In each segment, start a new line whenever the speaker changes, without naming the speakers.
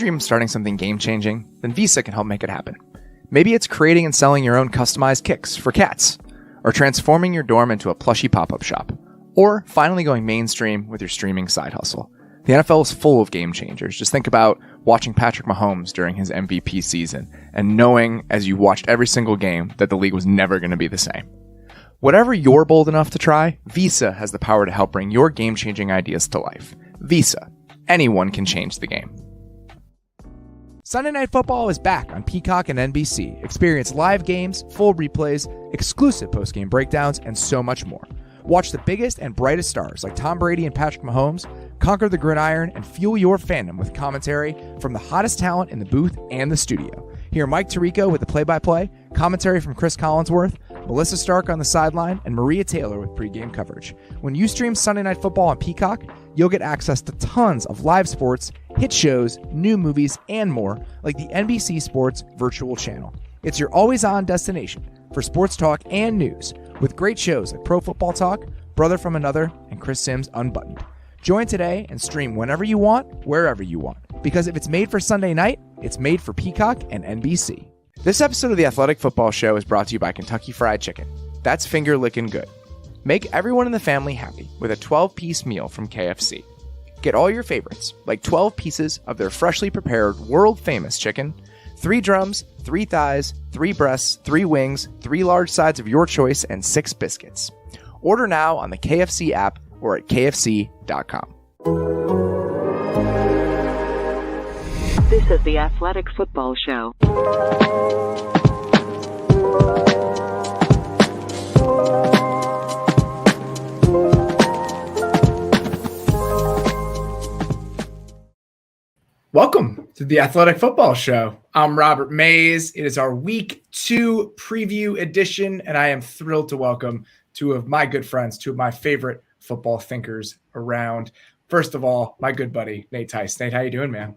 dream of starting something game-changing? Then Visa can help make it happen. Maybe it's creating and selling your own customized kicks for cats, or transforming your dorm into a plushy pop-up shop, or finally going mainstream with your streaming side hustle. The NFL is full of game changers. Just think about watching Patrick Mahomes during his MVP season and knowing as you watched every single game that the league was never going to be the same. Whatever you're bold enough to try, Visa has the power to help bring your game-changing ideas to life. Visa. Anyone can change the game. Sunday Night Football is back on Peacock and NBC. Experience live games, full replays, exclusive post-game breakdowns, and so much more. Watch the biggest and brightest stars like Tom Brady and Patrick Mahomes conquer the gridiron and fuel your fandom with commentary from the hottest talent in the booth and the studio. Hear Mike Tirico with the play-by-play, commentary from Chris Collinsworth, Melissa Stark on the sideline, and Maria Taylor with pregame coverage. When you stream Sunday Night Football on Peacock, you'll get access to tons of live sports, hit shows, new movies, and more, like the NBC Sports virtual channel. It's your always-on destination for sports talk and news, with great shows like Pro Football Talk, Brother from Another, and Chris Sims Unbuttoned. Join today and stream whenever you want, wherever you want. Because if it's made for Sunday night, it's made for Peacock and NBC. This episode of the Athletic Football Show is brought to you by Kentucky Fried Chicken. That's finger licking good. Make everyone in the family happy with a 12-piece meal from KFC. Get all your favorites, like 12 pieces of their freshly prepared world-famous chicken, 3 drums, 3 thighs, 3 breasts, 3 wings, 3 large sides of your choice, and 6 biscuits. Order now on the KFC app or at kfc.com.
This is the Athletic Football Show.
Welcome to the Athletic Football Show. I'm Robert Mays. It is our Week 2 preview edition, and I am thrilled to welcome two of my good friends, two of my favorite football thinkers around. First of all, my good buddy, Nate Tice. Nate, how you doing, man?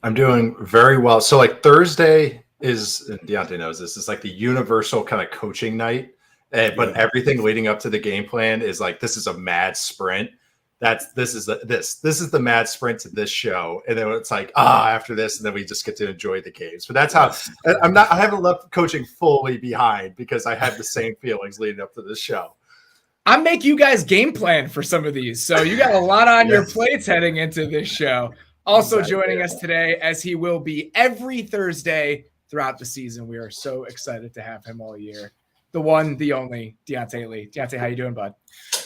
I'm doing very well. So like Thursday is, and Deontay knows this, is like the universal kind of coaching night. But everything leading up to the game plan is like, this is a mad sprint. This is the mad sprint to this show. And then it's like, after this, and then we just get to enjoy the games. But that's how I haven't left coaching fully behind because I had the same feelings leading up to this show.
I make you guys game plan for some of these. So you got a lot on your plates heading into this show. Also joining us today, as he will be every Thursday throughout the season. We are so excited to have him all year. The one, the only, Diante Lee. Diante, how you doing, bud?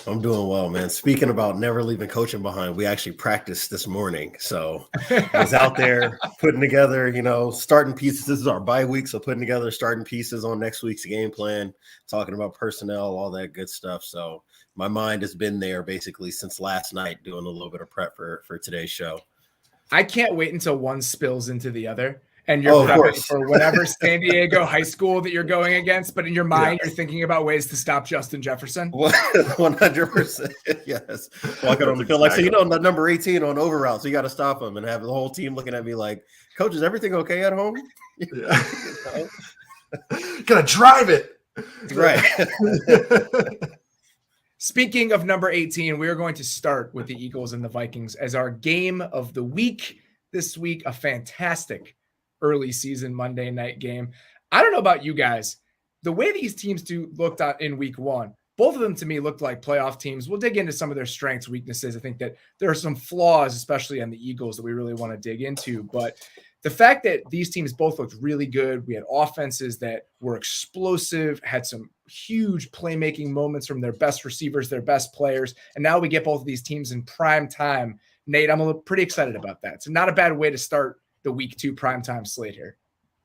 I'm doing well, man. Speaking about never leaving coaching behind, we actually practiced this morning. So I was out there putting together, starting pieces. This is our bye week, so putting together starting pieces on next week's game plan, talking about personnel, all that good stuff. So my mind has been there basically since last night doing a little bit of prep for today's show.
I can't wait until one spills into the other. And you're prepping for whatever San Diego high school that you're going against, but in your mind, you're thinking about ways to stop Justin Jefferson.
100%. Yes. Well, I could feel like, number 18 on over route, so you got to stop him and have the whole team looking at me like, Coach, is everything okay at home?
Yeah. Gotta drive it.
Right.
Speaking of number 18, we are going to start with the Eagles and the Vikings as our game of the week. This week, a fantastic early season Monday night game. I don't know about you guys. The way these teams looked at in week 1, both of them to me looked like playoff teams. We'll dig into some of their strengths, weaknesses. I think that there are some flaws, especially on the Eagles, that we really want to dig into. But the fact that these teams both looked really good, we had offenses that were explosive, had some huge playmaking moments from their best receivers, their best players, and now we get both of these teams in prime time. Nate, I'm pretty excited about that. So not a bad way to start the week 2 primetime slate here.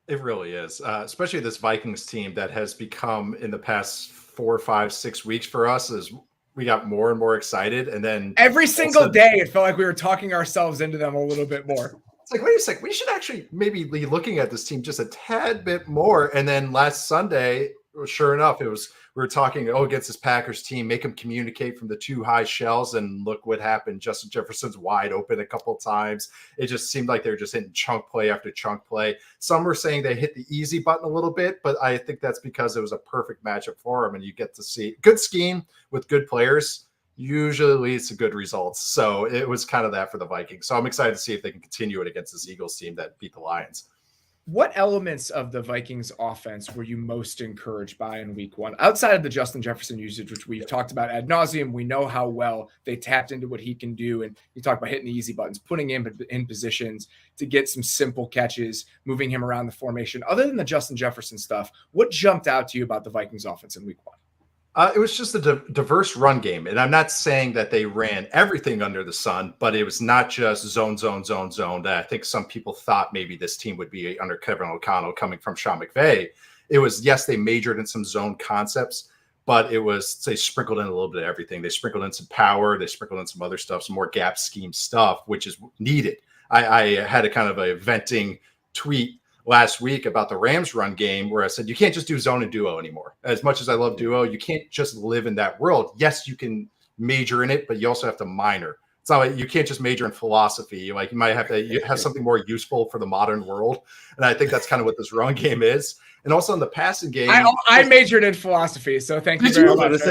It really is, especially this Vikings team that has become in the past 4, 5, 6 weeks for us as we got more and more excited. And then
every single day, it felt like we were talking ourselves into them a little bit more.
It's like, wait a sec, we should actually maybe be looking at this team just a tad bit more. And then last Sunday, sure enough, we were talking, against this Packers team, make them communicate from the 2 high shells, and look what happened. Justin Jefferson's wide open a couple of times. It just seemed like they were just hitting chunk play after chunk play. Some were saying they hit the easy button a little bit, but I think that's because it was a perfect matchup for them, and you get to see good scheme with good players. usually leads to good results. So it was kind of that for the Vikings. So I'm excited to see if they can continue it against this Eagles team that beat the Lions.
What elements of the Vikings offense were you most encouraged by in week one? Outside of the Justin Jefferson usage, which we've talked about ad nauseum, we know how well they tapped into what he can do. And you talk about hitting the easy buttons, putting him in positions to get some simple catches, moving him around the formation. Other than the Justin Jefferson stuff, what jumped out to you about the Vikings offense in week one?
It was just a diverse run game. And I'm not saying that they ran everything under the sun, but it was not just zone. That I think some people thought maybe this team would be under Kevin O'Connell coming from Sean McVay. It was, yes, they majored in some zone concepts, but it was, they sprinkled in a little bit of everything. They sprinkled in some power. They sprinkled in some other stuff, some more gap scheme stuff, which is needed. I had a kind of a venting tweet last week about the Rams run game where I said, you can't just do zone and duo anymore. As much as I love duo, you can't just live in that world. Yes, you can major in it, but you also have to minor. It's not like you can't just major in philosophy. You might have to have something more useful for the modern world. And I think that's kind of what this run game is. And also in the passing game,
I majored in philosophy, so thank you very much.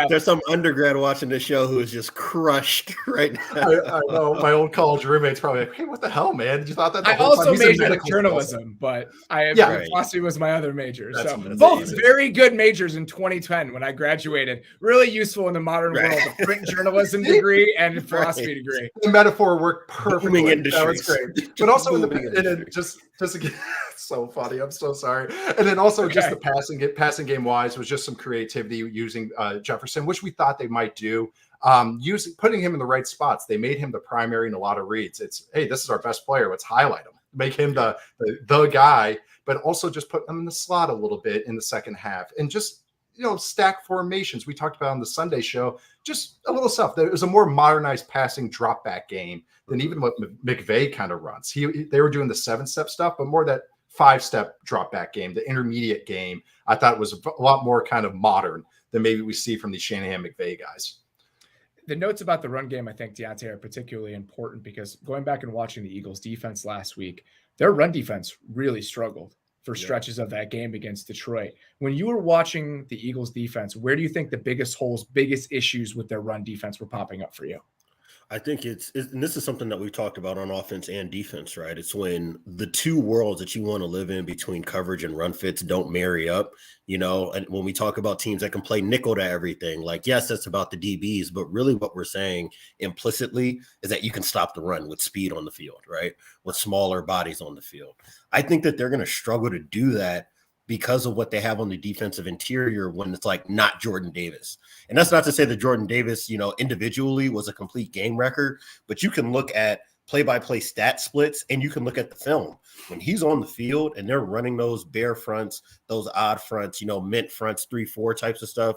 There's some undergrad watching this show who is just crushed right now.
I know my old college roommate's probably like, "Hey, what the hell, man? Did you thought that?"
I also majored in journalism, but philosophy was my other major. That's both very good majors in 2010 when I graduated. Really ususeful in the modern world. A print journalism degree and a philosophy degree.
The metaphor worked perfectly.
That
was great. But also just again, so funny. I'm so sorry. And then also just the passing game wise was just some creativity using Jefferson, which we thought they might do. Putting him in the right spots. They made him the primary in a lot of reads. It's, hey, this is our best player. Let's highlight him. Make him the guy, but also just put him in the slot a little bit in the second half and just, stack formations. We talked about on the Sunday show, just a little stuff. There was a more modernized passing drop back game than even what McVay kind of runs. They were doing the 7-step stuff, but more that 5-step drop back game, the intermediate game. I thought was a lot more kind of modern than maybe we see from the Shanahan McVay guys.
The notes about the run game, I think, Diante, are particularly important because going back and watching the Eagles defense last week, their run defense really struggled for stretches of that game against Detroit. When you were watching the Eagles defense, where do you think the biggest holes, biggest issues with their run defense were popping up for you?
I think and this is something that we've talked about on offense and defense, right? It's when the two worlds that you want to live in between coverage and run fits don't marry up, and when we talk about teams that can play nickel to everything, like, yes, that's about the DBs, but really what we're saying implicitly is that you can stop the run with speed on the field, right? With smaller bodies on the field. I think that they're going to struggle to do that because of what they have on the defensive interior when it's like not Jordan Davis. And that's not to say that Jordan Davis, individually was a complete game record, but you can look at play-by-play stat splits and you can look at the film. When he's on the field and they're running those bear fronts, those odd fronts, mint fronts, 3-4 types of stuff,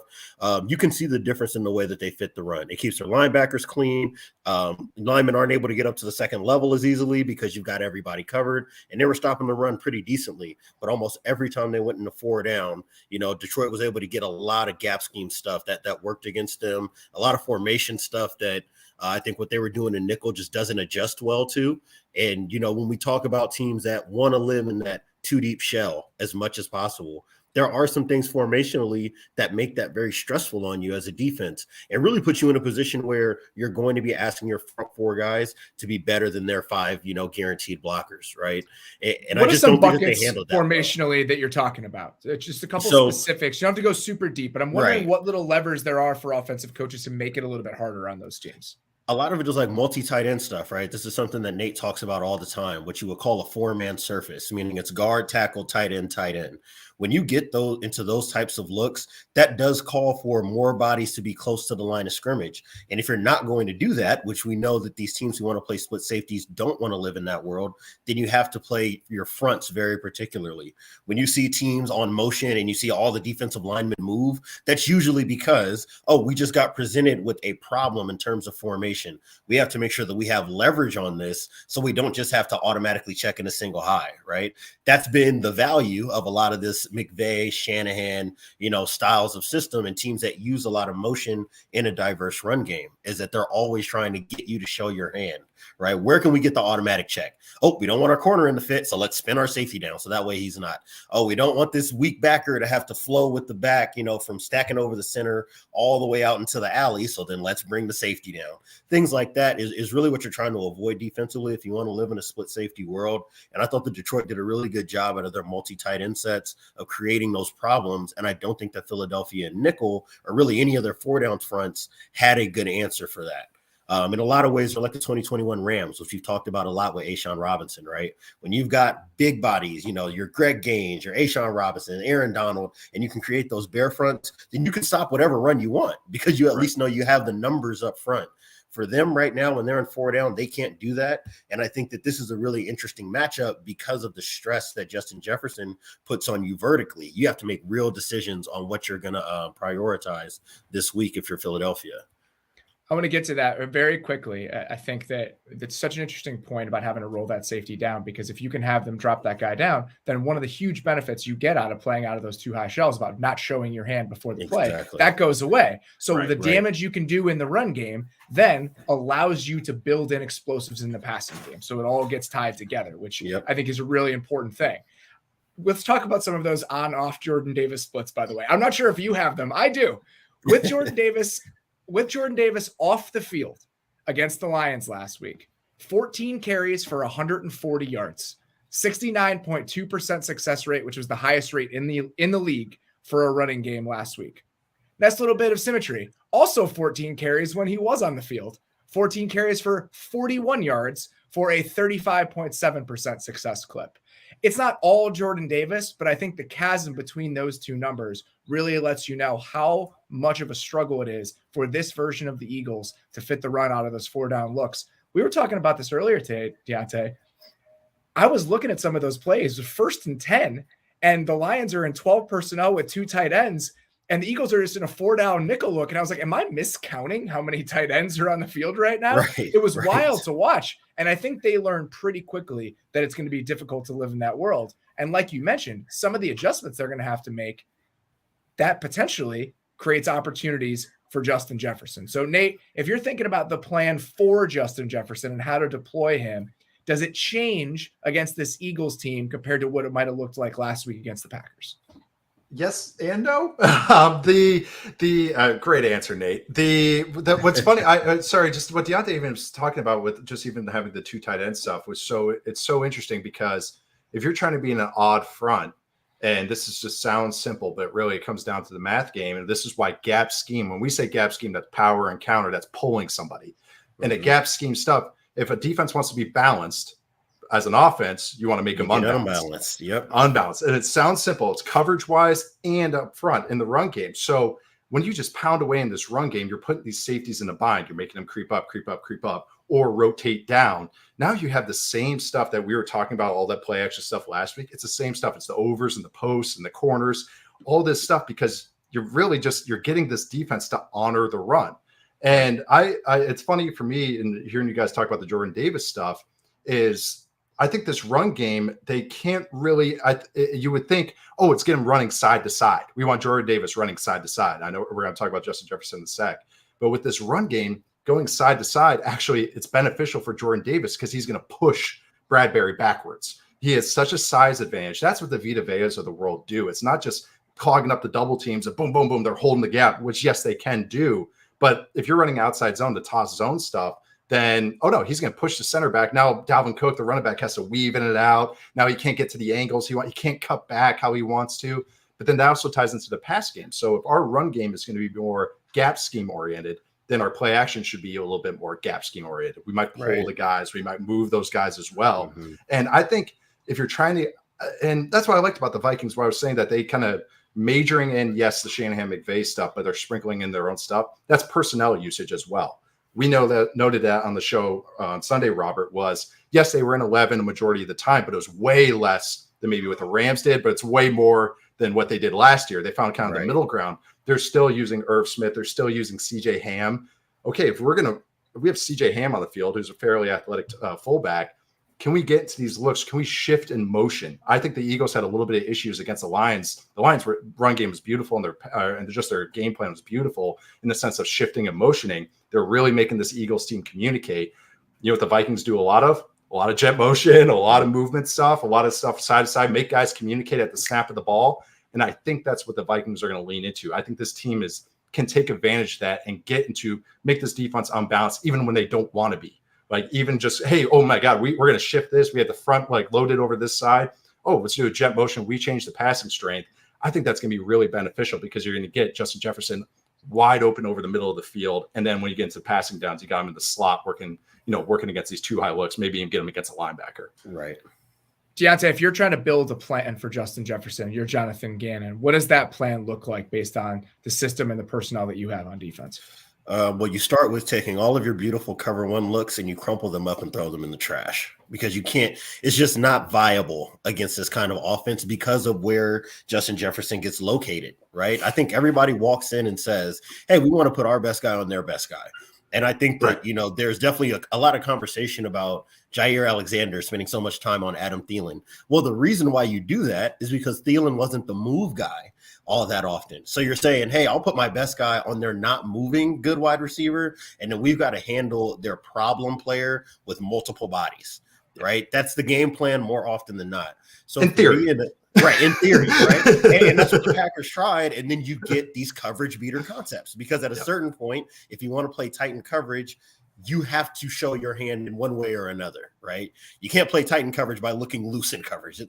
you can see the difference in the way that they fit the run. It keeps their linebackers clean. Linemen aren't able to get up to the second level as easily because you've got everybody covered, and they were stopping the run pretty decently. But almost every time they went into 4 down, Detroit was able to get a lot of gap scheme stuff that worked against them, a lot of formation stuff that I think what they were doing in nickel just doesn't adjust well to. And, when we talk about teams that want to live in that 2-deep shell as much as possible, there are some things formationally that make that very stressful on you as a defense and really put you in a position where you're going to be asking your front 4 guys to be better than their 5, guaranteed blockers, right? And
what
I just
are some
don't think that
buckets
they handled that
formationally that you're talking about? It's just a couple specifics. You don't have to go super deep, but I'm wondering what little levers there are for offensive coaches to make it a little bit harder on those teams.
A lot of it is like multi-tight end stuff, right? This is something that Nate talks about all the time, what you would call a 4-man surface, meaning it's guard, tackle, tight end, tight end. When you get into those types of looks, that does call for more bodies to be close to the line of scrimmage. And if you're not going to do that, which we know that these teams who want to play split safeties don't want to live in that world, then you have to play your fronts very particularly. When you see teams on motion and you see all the defensive linemen move, that's usually because, we just got presented with a problem in terms of formation. We have to make sure that we have leverage on this so we don't just have to automatically check in a single high, right? That's been the value of a lot of this McVay, Shanahan, styles of system and teams that use a lot of motion in a diverse run game is that they're always trying to get you to show your hand. right? Where can we get the automatic check? Oh, we don't want our corner in the fit, so let's spin our safety down so that way he's not. Oh, we don't want this weak backer to have to flow with the back, from stacking over the center all the way out into the alley, so then let's bring the safety down. Things like that is really what you're trying to avoid defensively if you want to live in a split safety world. And I thought that Detroit did a really good job out of their multi-tight end sets of creating those problems, and I don't think that Philadelphia and nickel or really any of their four down fronts had a good answer for that. In a lot of ways, they're like the 2021 Rams, which you've talked about a lot with A'Shaun Robinson, right? When you've got big bodies, your Greg Gaines, your A'Shaun Robinson, Aaron Donald, and you can create those bear fronts, then you can stop whatever run you want because you at least know you have the numbers up front. For them right now, when they're in four down, they can't do that. And I think that this is a really interesting matchup because of the stress that Justin Jefferson puts on you vertically. You have to make real decisions on what you're going to prioritize this week if you're Philadelphia.
I want to get to that very quickly. I think that it's such an interesting point about having to roll that safety down, because if you can have them drop that guy down, then one of the huge benefits you get out of playing out of those two high shells about not showing your hand before the play, that goes away. So the damage you can do in the run game then allows you to build in explosives in the passing game. So it all gets tied together, which I think is a really important thing. Let's talk about some of those on-off Jordan Davis splits, by the way. I'm not sure if you have them. I do. With Jordan Davis off the field against the Lions last week, 14 carries for 140 yards, 69.2% success rate, which was the highest rate in the league for a running game last week. Next little bit of symmetry. Also 14 carries when he was on the field, 14 carries for 41 yards for a 35.7% success clip. It's not all Jordan Davis, but I think the chasm between those two numbers really lets you know how much of a struggle it is for this version of the Eagles to fit the run out of those four down looks. We were talking about this earlier today, Diante. I was looking at some of those plays, 1st and 10, and the Lions are in 12 personnel with two tight ends, and the Eagles are just in a four down nickel look. And I was like, am I miscounting how many tight ends are on the field right now? It was wild to watch. And I think they learned pretty quickly that it's going to be difficult to live in that world. And like you mentioned, some of the adjustments they're going to have to make, that potentially creates opportunities for Justin Jefferson. So Nate, if you're thinking about the plan for Justin Jefferson and how to deploy him, does it change against this Eagles team compared to what it might have looked like last week against the Packers?
Yes and no. The great answer, Nate. What's funny, sorry, just what Diante even was talking about with just even having the two tight end stuff was it's so interesting, because if you're trying to be in an odd front, and this is just sounds simple, but really it comes down to the math game, and this is why gap scheme. When we say gap scheme, that's power and counter, that's pulling somebody. And a gap scheme stuff, if a defense wants to be balanced, as an offense, you want to make them unbalanced. Unbalanced. And it sounds simple. It's coverage-wise and up front in the run game. So when you just pound away in this run game, you're putting these safeties in a bind. You're making them creep up, or rotate down. Now you have the same stuff that we were talking about, all that play action stuff last week. It's the same stuff. It's the overs and the posts and the corners, all this stuff, because you're really you're getting this defense to honor the run. And it's funny for me, and hearing you guys talk about the Jordan Davis stuff, is I think this run game, they can't really, you would think, oh, it's getting running side to side. We want Jordan Davis running side to side. I know we're going to talk about Justin Jefferson in a sec, but with this run game going side to side, actually it's beneficial for Jordan Davis because he's going to push Bradbury backwards. He has such a size advantage. That's what the Vita Veas of the world do. It's not just clogging up the double teams and boom, boom, boom, they're holding the gap, which yes, they can do. But if you're running outside zone, the toss zone stuff, then, oh no, he's going to push the center back. Now Dalvin Cook, the running back, has to weave in and out. Now he can't get to the angles he wants. He can't cut back how he wants to. But then that also ties into the pass game. So if our run game is going to be more gap scheme oriented, then our play action should be a little bit more gap scheme oriented. We might pull the guys. We might move those guys as well. Mm-hmm. And I think if you're trying to, and that's what I liked about the Vikings, where I was saying that they kind of majoring in, yes, the Shanahan-McVay stuff, but they're sprinkling in their own stuff. That's personnel usage as well. We noted that on the show on Sunday, Robert, was, yes, they were in 11 a majority of the time, but it was way less than maybe what the Rams did, but it's way more than what they did last year. They found kind of the middle ground. They're still using Irv Smith. They're still using CJ Ham. Okay, if we have CJ Ham on the field, who's a fairly athletic fullback, can we get to these looks? Can we shift in motion? I think the Eagles had a little bit of issues against the Lions. The Lions' run game was beautiful, and their game plan was beautiful in the sense of shifting and motioning. They're really making this Eagles team communicate. You know what the Vikings do a lot of? A lot of jet motion, a lot of movement stuff, a lot of stuff side to side, make guys communicate at the snap of the ball. And I think that's what the Vikings are going to lean into. I think this team can take advantage of that and make this defense unbalanced, even when they don't want to be. Like even just, hey, oh my God, we're going to shift this. We have the front like loaded over this side. Oh, let's do a jet motion. We change the passing strength. I think that's going to be really beneficial because you're going to get Justin Jefferson wide open over the middle of the field. And then when you get into passing downs, you got him in the slot working against these two high looks, maybe even get him against a linebacker.
Right.
Deontay, if you're trying to build a plan for Justin Jefferson, you're Jonathan Gannon. What does that plan look like based on the system and the personnel that you have on defense?
Well, you start with taking all of your beautiful cover one looks and you crumple them up and throw them in the trash because you can't. It's just not viable against this kind of offense because of where Justin Jefferson gets located, right? I think everybody walks in and says, hey, we want to put our best guy on their best guy. And I think that, there's definitely a lot of conversation about Jair Alexander spending so much time on Adam Thielen. Well, the reason why you do that is because Thielen wasn't the move guy all that often. So you're saying, hey, I'll put my best guy on their not moving good wide receiver, and then we've got to handle their problem player with multiple bodies, right? That's the game plan more often than not. So
in theory.
In theory, right? And that's what the Packers tried. And then you get these coverage beater concepts because at a certain point, if you want to play Titan coverage, you have to show your hand in one way or another, right? You can't play Titan coverage by looking loose in coverage.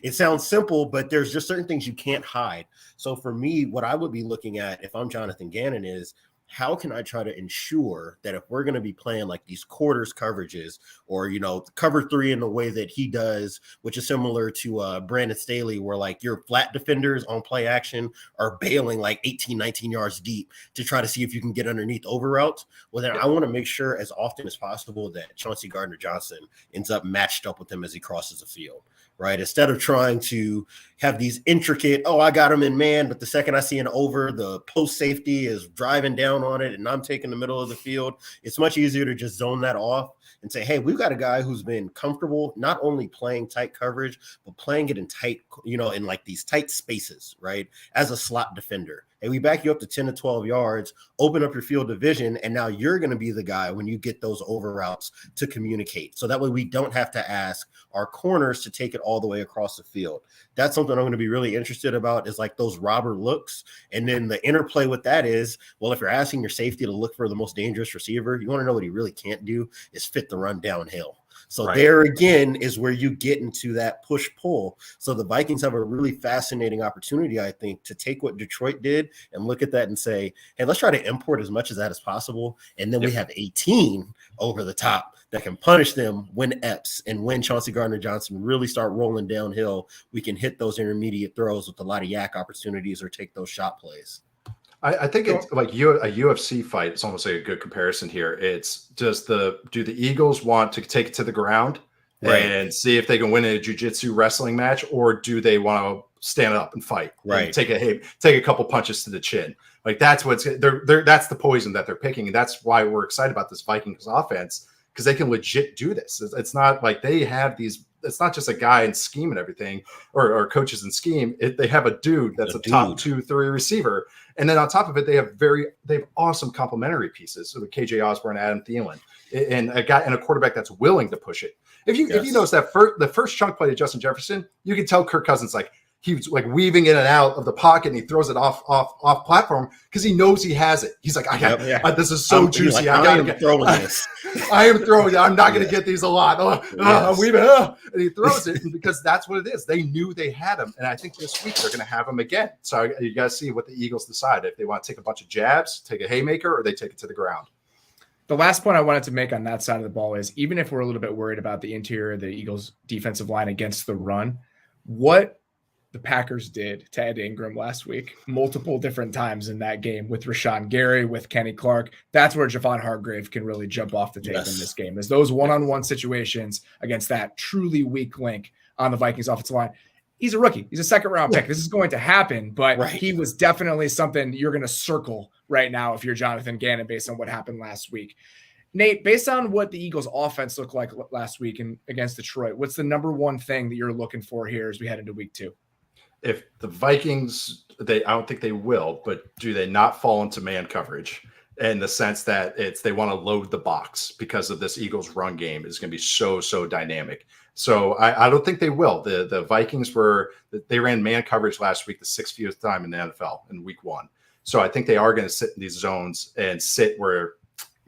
It sounds simple, but there's just certain things you can't hide. So for me, what I would be looking at if I'm Jonathan Gannon is, how can I try to ensure that if we're going to be playing like these quarters coverages or, cover three in the way that he does, which is similar to Brandon Staley, where like your flat defenders on play action are bailing like 18, 19 yards deep to try to see if you can get underneath over routes. Well, then I want to make sure as often as possible that Chauncey Gardner-Johnson ends up matched up with him as he crosses the field. Right. Instead of trying to have these intricate, I got him in man, but the second I see an over, the post safety is driving down on it and I'm taking the middle of the field. It's much easier to just zone that off and say, hey, we've got a guy who's been comfortable not only playing tight coverage, but playing it in tight, in like these tight spaces, right, as a slot defender. And we back you up to 10 to 12 yards, open up your field of vision, and now you're going to be the guy when you get those over routes to communicate. So that way we don't have to ask our corners to take it all the way across the field. That's something I'm going to be really interested about is like those robber looks. And then the interplay with that is, well, if you're asking your safety to look for the most dangerous receiver, you want to know what he really can't do is fit the run downhill. So there again is where you get into that push-pull. So the Vikings have a really fascinating opportunity, I think, to take what Detroit did and look at that and say, hey, let's try to import as much of that as possible. And then we have 18 over the top that can punish them when Epps and when Chauncey Gardner-Johnson really start rolling downhill. We can hit those intermediate throws with a lot of yak opportunities or take those shot plays.
I think it's like a UFC fight. It's almost like a good comparison here. It's just do the Eagles want to take it to the ground and see if they can win a jiu-jitsu wrestling match, or do they want to stand up and fight? And take a couple punches to the chin. Like that's that's the poison that they're picking, and that's why we're excited about this Vikings offense because they can legit do this. It's not like they have these. It's not just a guy in scheme and everything, or coaches in scheme. They have a dude that's a top 2-3 receiver, and then on top of it, they have awesome complementary pieces. So the KJ Osborne, Adam Thielen, and a guy and a quarterback that's willing to push it. If you notice that the first chunk play to Justin Jefferson, you can tell Kirk Cousins he was like weaving in and out of the pocket, and he throws it off platform because he knows he has it. He's like, this is so juicy. I am throwing this. I am throwing it. I'm not going to get these a lot. And he throws it because that's what it is. They knew they had him, and I think this week they're going to have him again. So you guys see what the Eagles decide if they want to take a bunch of jabs, take a haymaker, or they take it to the ground.
The last point I wanted to make on that side of the ball is even if we're a little bit worried about the interior of the Eagles defensive line against the run, what the Packers did to Ed Ingram last week, multiple different times in that game with Rashawn Gary, with Kenny Clark. That's where Javon Hargrave can really jump off the tape in this game, is those one-on-one situations against that truly weak link on the Vikings offensive line. He's a rookie. He's a second-round pick. This is going to happen, but he was definitely something you're going to circle right now if you're Jonathan Gannon based on what happened last week. Nate, based on what the Eagles' offense looked like last week against Detroit, what's the number one thing that you're looking for here as we head into week 2?
If the Vikings, I don't think they will, but do they not fall into man coverage? in the sense that they want to load the box because of this Eagles run game is going to be so dynamic. So I don't think they will. The Vikings they ran man coverage last week, the 60th time in the NFL in week 1. So I think they are going to sit in these zones and sit where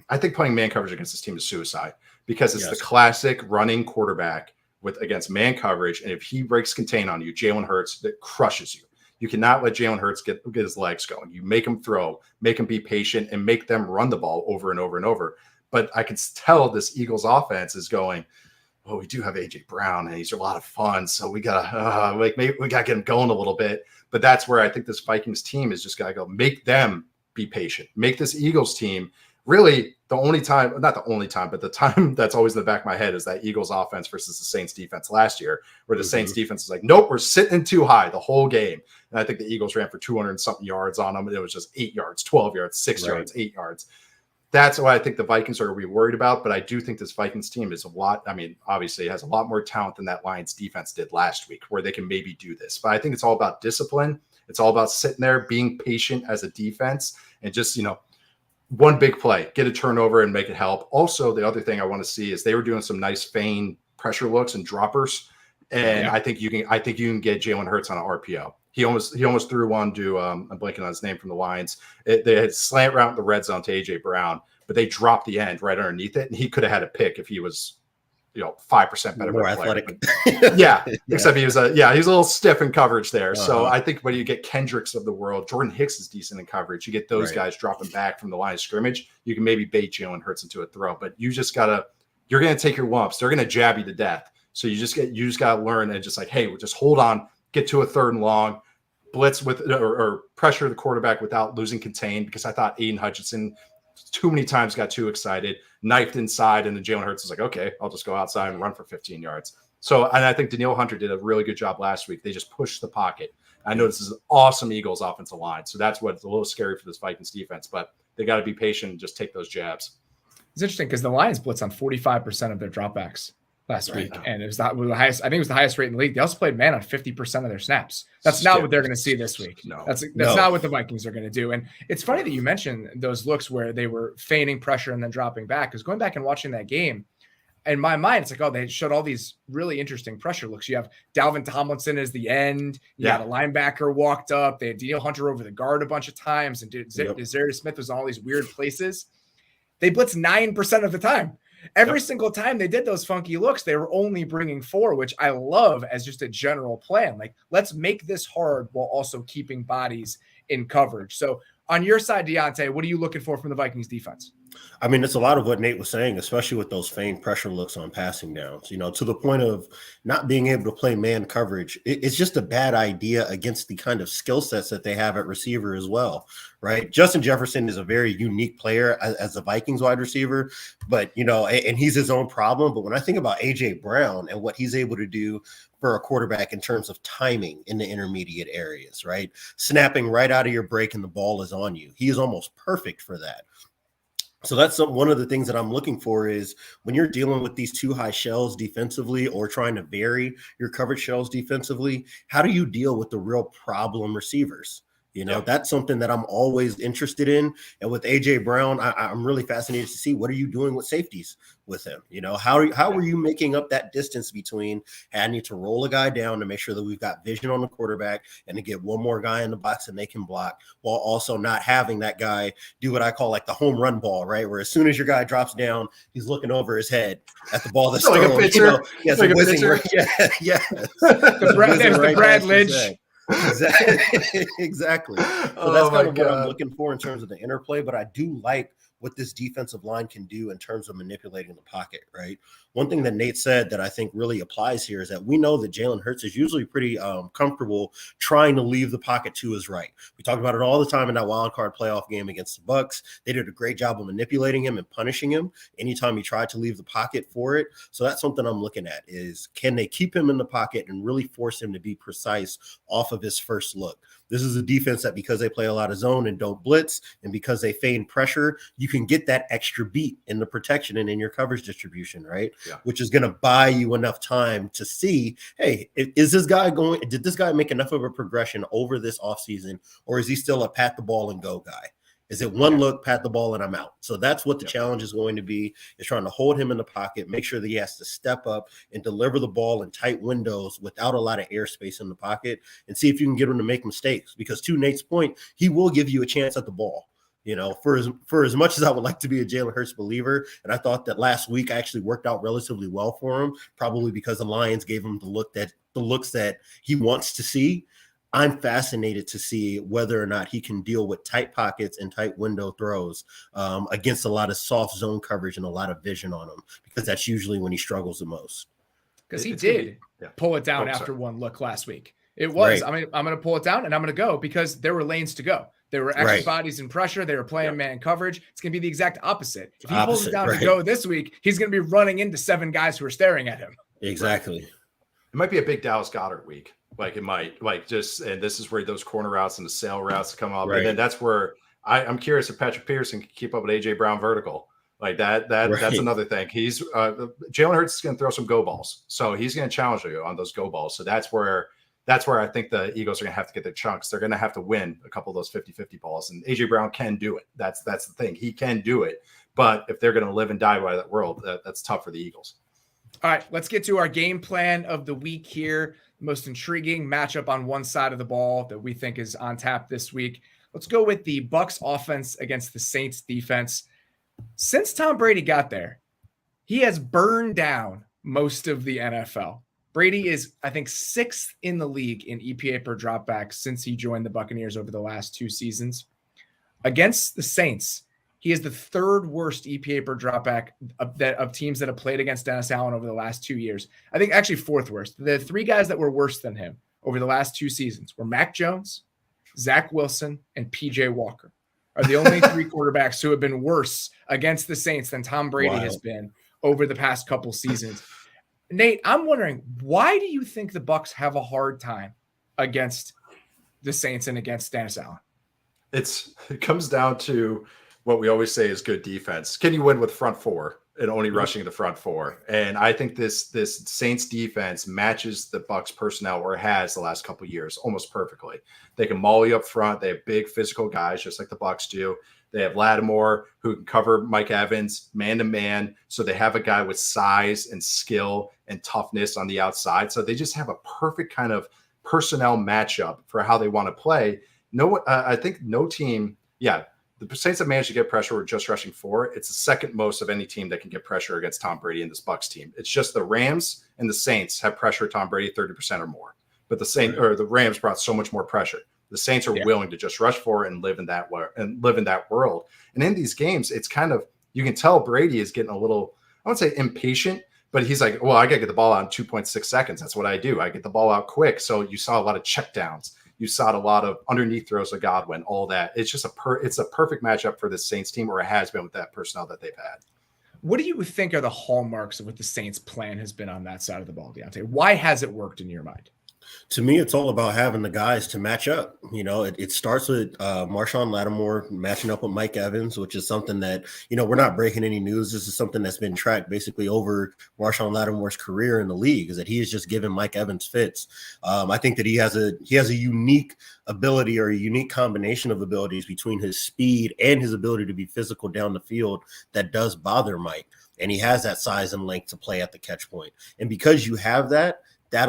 I think playing man coverage against this team is suicide because it's the classic running quarterback against man coverage. And if he breaks contain on you, Jalen Hurts, that crushes you. You cannot let Jalen Hurts get his legs going. You make him throw, make him be patient, and make them run the ball over and over and over. But I can tell this Eagles offense is going, oh, we do have A.J. Brown, and he's a lot of fun. So we got to maybe we got to get him going a little bit. But that's where I think this Vikings team is just got to go make them be patient. Make this Eagles team really not the only time, but the time that's always in the back of my head is that Eagles offense versus the Saints defense last year, where the Saints defense is like, nope, we're sitting too high the whole game. And I think the Eagles ran for 200 and something yards on them. And it was just 8 yards, 12 yards, 6 yards, 8 yards. That's what I think the Vikings are going to be worried about. But I do think this Vikings team is obviously it has a lot more talent than that Lions defense did last week, where they can maybe do this. But I think it's all about discipline. It's all about sitting there, being patient as a defense, and just, one big play, get a turnover and make it help. Also, the other thing I want to see is they were doing some nice feign pressure looks and droppers. And I think you can get Jalen Hurts on an RPO. He almost threw one to I'm blanking on his name from the Lions. They had slant route in the red zone to A.J. Brown, but they dropped the end right underneath it, and he could have had a pick if he was 5% better,
more athletic.
Except he's a little stiff in coverage there. So I think when you get Kendricks of the world, Jordan Hicks is decent in coverage. You get those guys dropping back from the line of scrimmage, you can maybe bait Jalen Hurts into a throw. But you're going to take your lumps. They're going to jab you to death. So you just got to learn and just like, hey, we'll just hold on, get to a 3rd and long, blitz with or pressure the quarterback without losing contain. Because I thought Aiden Hutchinson too many times got too excited, knifed inside, and then Jalen Hurts was like, okay, I'll just go outside and run for 15 yards. So, and I think Danielle Hunter did a really good job last week. They just pushed the pocket. I know this is an awesome Eagles offensive line. So that's what's a little scary for this Vikings defense, but they got to be patient and just take those jabs.
It's interesting because the Lions blitz on 45% of their dropbacks last week. And it was the highest. I think it was the highest rate in the league. They also played man on 50% of their snaps. That's not what they're going to see this week.
No,
that's not what the Vikings are going to do. And it's funny that you mentioned those looks where they were feigning pressure and then dropping back, because going back and watching that game, in my mind, it's like, oh, they showed all these really interesting pressure looks. You have Dalvin Tomlinson as the end. You had a linebacker walked up. They had Danielle Hunter over the guard a bunch of times. And Zarius Smith was in all these weird places. They blitzed 9% of the time. Every single time they did those funky looks, they were only bringing 4, which I love as just a general plan. Like, let's make this hard while also keeping bodies in coverage. So on your side, Diante, what are you looking for from the Vikings defense?
I mean, it's a lot of what Nate was saying, especially with those feigned pressure looks on passing downs, to the point of not being able to play man coverage. It's just a bad idea against the kind of skill sets that they have at receiver as well, right? Justin Jefferson is a very unique player as a Vikings wide receiver, but, and he's his own problem. But when I think about A.J. Brown and what he's able to do for a quarterback in terms of timing in the intermediate areas, right? Snapping right out of your break and the ball is on you. He is almost perfect for that. So that's one of the things that I'm looking for is when you're dealing with these too high shells defensively or trying to vary your coverage shells defensively, how do you deal with the real problem receivers? That's something that I'm always interested in. And with A.J. Brown, I'm really fascinated to see what are you doing with safeties with him? How are you making up that distance between, hey, I need to roll a guy down to make sure that we've got vision on the quarterback and to get one more guy in the box and they can block, while also not having that guy do what I call like the home run ball, right? Where as soon as your guy drops down, he's looking over his head at the ball that's
like
thrown.
A pitcher.
Like a pitcher.
The Brad Lynch.
Exactly. So that's kind of what I'm looking for in terms of the interplay, but I do like what this defensive line can do in terms of manipulating the pocket, right? One thing that Nate said that I think really applies here is that we know that Jalen Hurts is usually pretty comfortable trying to leave the pocket to his right. We talked about it all the time in that wild card playoff game against the Bucs. They did a great job of manipulating him and punishing him anytime he tried to leave the pocket for it. So that's something I'm looking at is, can they keep him in the pocket and really force him to be precise off of his first look? This is a defense that, because they play a lot of zone and don't blitz, and because they feign pressure, you can get that extra beat in the protection and in your coverage distribution, right? Yeah. Which is going to buy you enough time to see, hey, did this guy make enough of a progression over this offseason, or is he still a pat the ball and go guy? Is it one look, pat the ball, and I'm out? So that's what the challenge is going to be, is trying to hold him in the pocket, make sure that he has to step up and deliver the ball in tight windows without a lot of airspace in the pocket, and see if you can get him to make mistakes. Because to Nate's point, he will give you a chance at the ball. You know, for as much as I would like to be a Jalen Hurts believer, and I thought that last week actually worked out relatively well for him, probably because the Lions gave him the looks that he wants to see. I'm fascinated to see whether or not he can deal with tight pockets and tight window throws against a lot of soft zone coverage and a lot of vision on him, because that's usually when he struggles the most.
Because he did pull it down after one look last week. It was, right. I'm going to pull it down and I'm going to go, because there were lanes to go. There were extra bodies in pressure. They were playing man coverage. It's going to be the exact opposite. If he pulls it down to go this week, he's going to be running into 7 guys who are staring at him.
Exactly.
It might be a big Dallas Goedert week. Like it might, and this is where those corner routes and the sail routes come up. Right. And then that's where I'm curious if Patrick Peterson can keep up with AJ Brown vertical. Like that's another thing. He's Jalen Hurts is going to throw some go balls. So he's going to challenge you on those go balls. So that's where I think the Eagles are going to have to get their chunks. They're going to have to win a couple of those 50-50 balls. And AJ Brown can do it. That's the thing. He can do it. But if they're going to live and die by that world, that's tough for the Eagles.
All right, let's get to our game plan of the week here. The most intriguing matchup on one side of the ball that we think is on tap this week. Let's go with the Bucs offense against the Saints defense. Since Tom Brady got there, he has burned down most of the NFL. Brady is, I think, 6th in the league in EPA per dropback since he joined the Buccaneers over the last 2 seasons. Against the Saints, he is the 3rd worst EPA per dropback of teams that have played against Dennis Allen over the last 2 years. I think actually 4th worst. The 3 guys that were worse than him over the last 2 seasons were Mac Jones, Zach Wilson, and PJ Walker. Are the only 3 quarterbacks who have been worse against the Saints than Tom Brady has been over the past couple seasons. Nate, I'm wondering, why do you think the Bucs have a hard time against the Saints and against Dennis Allen?
It comes down to what we always say is good defense. Can you win with front 4 and only rushing the front 4? And I think this Saints defense matches the Bucs personnel, or has the last couple of years, almost perfectly. They can maul you up front. They have big physical guys, just like the Bucs do. They have Lattimore, who can cover Mike Evans man-to-man. So they have a guy with size and skill and toughness on the outside. So they just have a perfect kind of personnel matchup for how they want to play. I think no team, the Saints have managed to get pressure with just rushing 4. It's the 2nd most of any team that can get pressure against Tom Brady and this Bucs team. It's just the Rams and the Saints have pressure Tom Brady 30% or more. But the Rams brought so much more pressure. The Saints are willing to just rush 4 and live in that world. And in these games, it's kind of, you can tell Brady is getting a little, I wouldn't say impatient, but he's like, well, I got to get the ball out in 2.6 seconds. That's what I do. I get the ball out quick. So you saw a lot of checkdowns. You saw a lot of underneath throws to Godwin, all that. It's just it's a perfect matchup for the Saints team, or it has been with that personnel that they've had.
What do you think are the hallmarks of what the Saints plan has been on that side of the ball, Deontay? Why has it worked in your mind?
To me, it's all about having the guys to match up. You know, it starts with Marshawn Lattimore matching up with Mike Evans, which is something that, we're not breaking any news. This is something that's been tracked basically over Marshawn Lattimore's career in the league, is that he is just giving Mike Evans fits. I think that he has a unique ability, or a unique combination of abilities between his speed and his ability to be physical down the field that does bother Mike. And he has that size and length to play at the catch point. And because you have that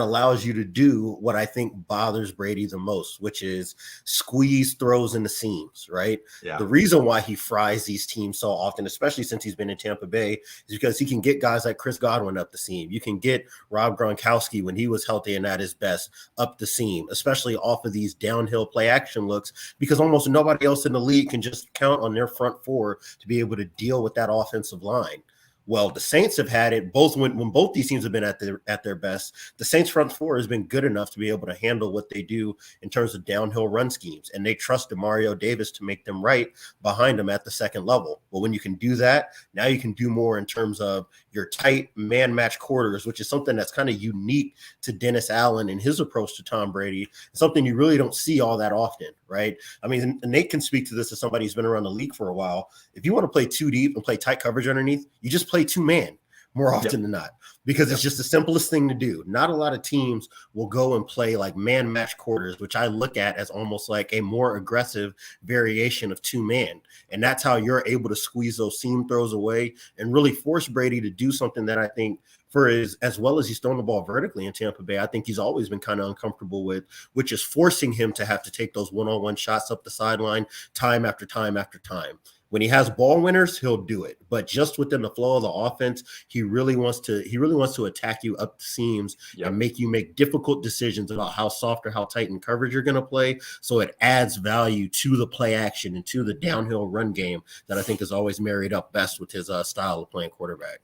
allows you to do what I think bothers Brady the most, which is squeeze throws in the seams, right? Yeah. The reason why he fries these teams so often, especially since he's been in Tampa Bay, is because he can get guys like Chris Godwin up the seam. You can get Rob Gronkowski, when he was healthy and at his best, up the seam, especially off of these downhill play action looks, because almost nobody else in the league can just count on their front 4 to be able to deal with that offensive line. Well, the Saints have had it both when both these teams have been at their best. The Saints front 4 has been good enough to be able to handle what they do in terms of downhill run schemes, and they trust Demario Davis to make them right behind them at the second level. Well, when you can do that, now you can do more in terms of your tight man match quarters, which is something that's kind of unique to Dennis Allen and his approach to Tom Brady. It's something you really don't see all that often, right? I mean, Nate can speak to this as somebody who's been around the league for a while. If you want to play 2 deep and play tight coverage underneath, you just play 2 man. more often than not, because it's just the simplest thing to do. Not a lot of teams will go and play like man match quarters, which I look at as almost like a more aggressive variation of 2-man. And that's how you're able to squeeze those seam throws away and really force Brady to do something that I think, for as well as he's thrown the ball vertically in Tampa Bay, I think he's always been kind of uncomfortable with, which is forcing him to have to take those one-on-one shots up the sideline time after time after time. When he has ball winners, he'll do it. But just within the flow of the offense, he really wants to attack you up the seams and make you make difficult decisions about how soft or how tight in coverage you're going to play. So it adds value to the play action and to the downhill run game that I think is always married up best with his style of playing quarterback.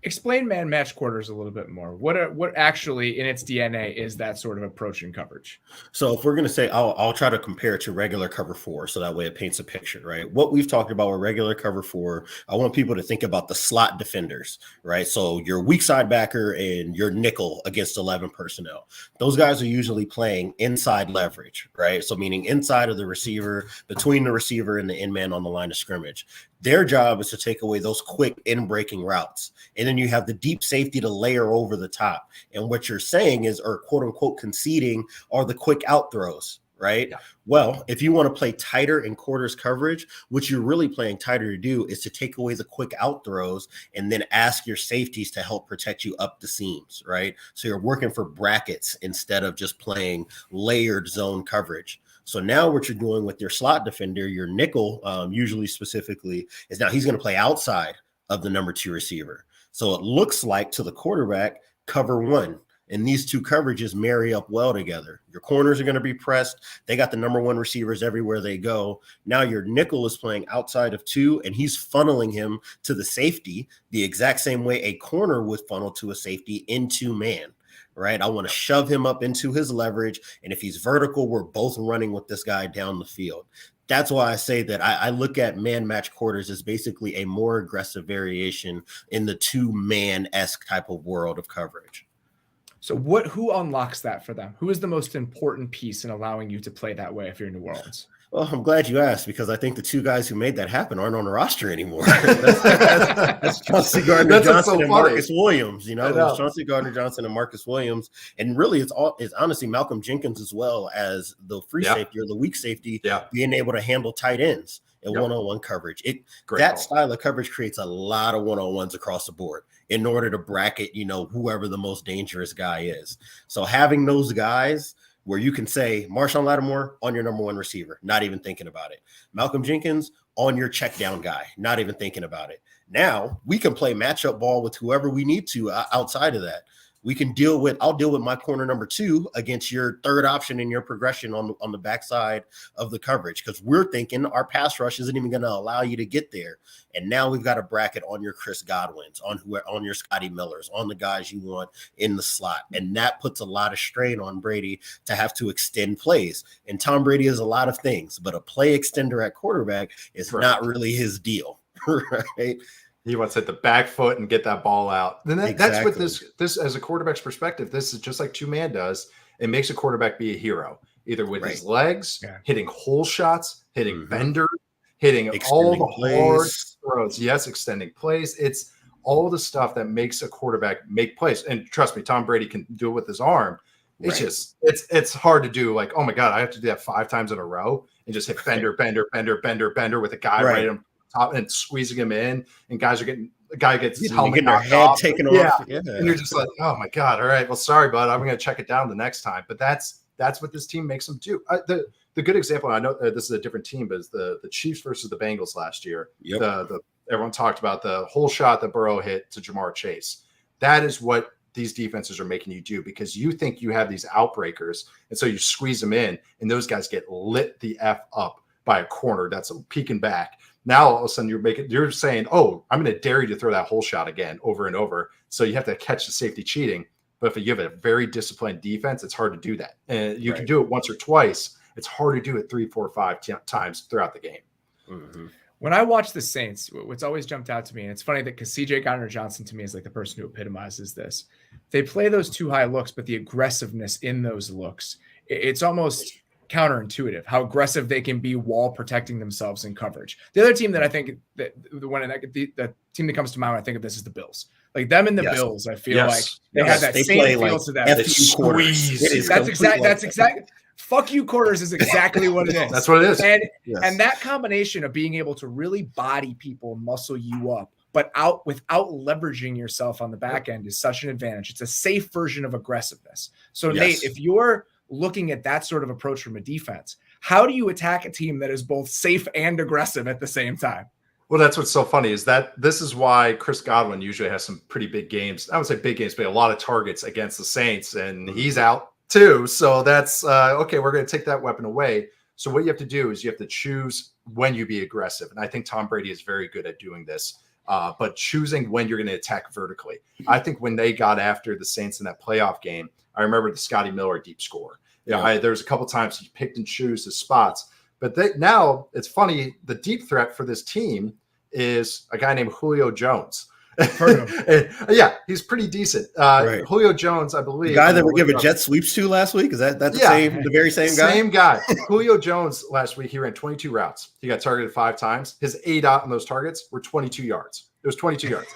Explain man match quarters a little bit more. What actually in its DNA is that sort of approach in coverage?
So if we're going to say, I'll try to compare it to regular cover 4, so that way it paints a picture, right? What we've talked about with regular cover 4, I want people to think about the slot defenders, right? So your weak side backer and your nickel against 11 personnel. Those guys are usually playing inside leverage, right? So meaning inside of the receiver, between the receiver and the end man on the line of scrimmage. Their job is to take away those quick in-breaking routes. And then you have the deep safety to layer over the top. And what you're saying is, or quote unquote conceding, are the quick out throws, right? Yeah. Well, if you want to play tighter in quarters coverage, what you're really playing tighter to do is to take away the quick out throws and then ask your safeties to help protect you up the seams, right? So you're working for brackets instead of just playing layered zone coverage. So now what you're doing with your slot defender, your nickel, usually specifically, is now he's going to play outside of the number 2 receiver. So it looks like to the quarterback, cover 1. And these two coverages marry up well together. Your corners are going to be pressed. They got the number 1 receivers everywhere they go. Now your nickel is playing outside of 2, and he's funneling him to the safety the exact same way a corner would funnel to a safety into man. Right? I want to shove him up into his leverage. And if he's vertical, we're both running with this guy down the field. That's why I say that I look at man match quarters as basically a more aggressive variation in the 2-man-esque type of world of coverage.
So who unlocks that for them? Who is the most important piece in allowing you to play that way if you're in New Orleans?
Well, I'm glad you asked, because I think the 2 guys who made that happen aren't on the roster anymore. That's Chauncey Gardner-Johnson and Marcus Williams. You know, it's Chauncey Gardner-Johnson and Marcus Williams. And really, it's honestly Malcolm Jenkins as well as the free safety or the weak safety being able to handle tight ends and one-on-one coverage. That style of coverage creates a lot of one-on-ones across the board in order to bracket, whoever the most dangerous guy is. So having those guys where you can say Marshawn Lattimore on your number 1 receiver, not even thinking about it. Malcolm Jenkins on your check down guy, not even thinking about it. Now we can play matchup ball with whoever we need to outside of that. I'll deal with my corner number 2 against your third option in your progression on the backside of the coverage, because we're thinking our pass rush isn't even going to allow you to get there. And now we've got a bracket on your Chris Godwins, on your Scotty Millers, on the guys you want in the slot. And that puts a lot of strain on Brady to have to extend plays. And Tom Brady is a lot of things, but a play extender at quarterback is not really his deal, right?
He wants to hit the back foot and get that ball out. Then that's what this as a quarterback's perspective. This is just like 2-man does. It makes a quarterback be a hero, either with his legs, hitting hole shots, hitting bender, hitting all the hard throws. Yes, extending plays. It's all the stuff that makes a quarterback make plays. And trust me, Tom Brady can do it with his arm. It's just it's hard to do. Like, oh my God, I have to do that 5 times in a row and just hit bender with a guy right on top and squeezing him in, and guys are getting his helmet
getting their head taken off. Yeah.
And you're just like, oh my God, all right, well, sorry, bud, I'm going to check it down the next time. But that's what this team makes them do. The good example, I know this is a different team, but is the Chiefs versus the Bengals last year. Everyone talked about the whole shot that Burrow hit to Jamar Chase. That is what these defenses are making you do, because you think you have these outbreakers, and so you squeeze them in, and those guys get lit the F up by a corner that's peeking back. Now all of a sudden you're saying, oh, I'm going to dare you to throw that whole shot again over and over. So you have to catch the safety cheating. But if you have a very disciplined defense, it's hard to do that. And you can do it once or twice. It's hard to do it 3, 4, 5 times throughout the game.
Mm-hmm. When I watch the Saints, what's always jumped out to me, and it's funny that because CJ Gardner-Johnson to me is like the person who epitomizes this. They play those 2 high looks, but the aggressiveness in those looks, it's almost counterintuitive how aggressive they can be while protecting themselves in coverage. The other team that I think that the team that comes to mind when I think of this is the Bills. Like them and the
Yes.
Bills, I feel
Yes.
like they
Yes,
have that
they
same
play
feel
like
to them.
FU
It's
quarters.
squeeze
It is
you.
That's exactly.
complete-
That's exactly. Fuck you quarters is exactly what it is.
That's what it is.
And
Yes.
and that combination of being able to really body people, muscle you up, but without leveraging yourself on the back end is such an advantage. It's a safe version of aggressiveness. So
Yes.
Nate, if you're looking at that sort of approach from a defense, how do you attack a team that is both safe and aggressive at the same time?
Well, that's what's so funny is that this is why Chris Godwin usually has some pretty big games. I would say big games, but a lot of targets against the Saints, and he's out too. So that's okay. We're going to take that weapon away. So what you have to do is you have to choose when you be aggressive. And I think Tom Brady is very good at doing this, but choosing when you're going to attack vertically. I think when they got after the Saints in that playoff game, I remember the Scotty Miller deep score. There's a couple times he picked and chose his spots. But now it's funny. The deep threat for this team is a guy named Julio Jones. Yeah, he's pretty decent.
Right.
Julio Jones, I believe.
The guy that we gave a jet sweeps to last week, is that the very same guy?
Same guy. Julio Jones last week, he ran 22 routes. He got targeted 5 times. His ADOT on those targets were 22 yards. It was 22 yards.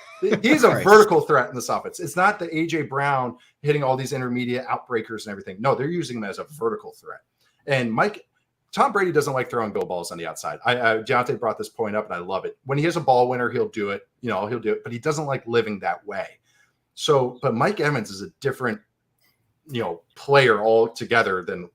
He's a vertical threat in this offense. It's not the AJ Brown hitting all these intermediate outbreakers and everything. No, they're using him as a vertical threat. And Tom Brady doesn't like throwing go balls on the outside. Deontay brought this point up, and I love it. When he has a ball winner, he'll do it. He'll do it, but he doesn't like living that way. So, but Mike Evans is a different, player altogether than,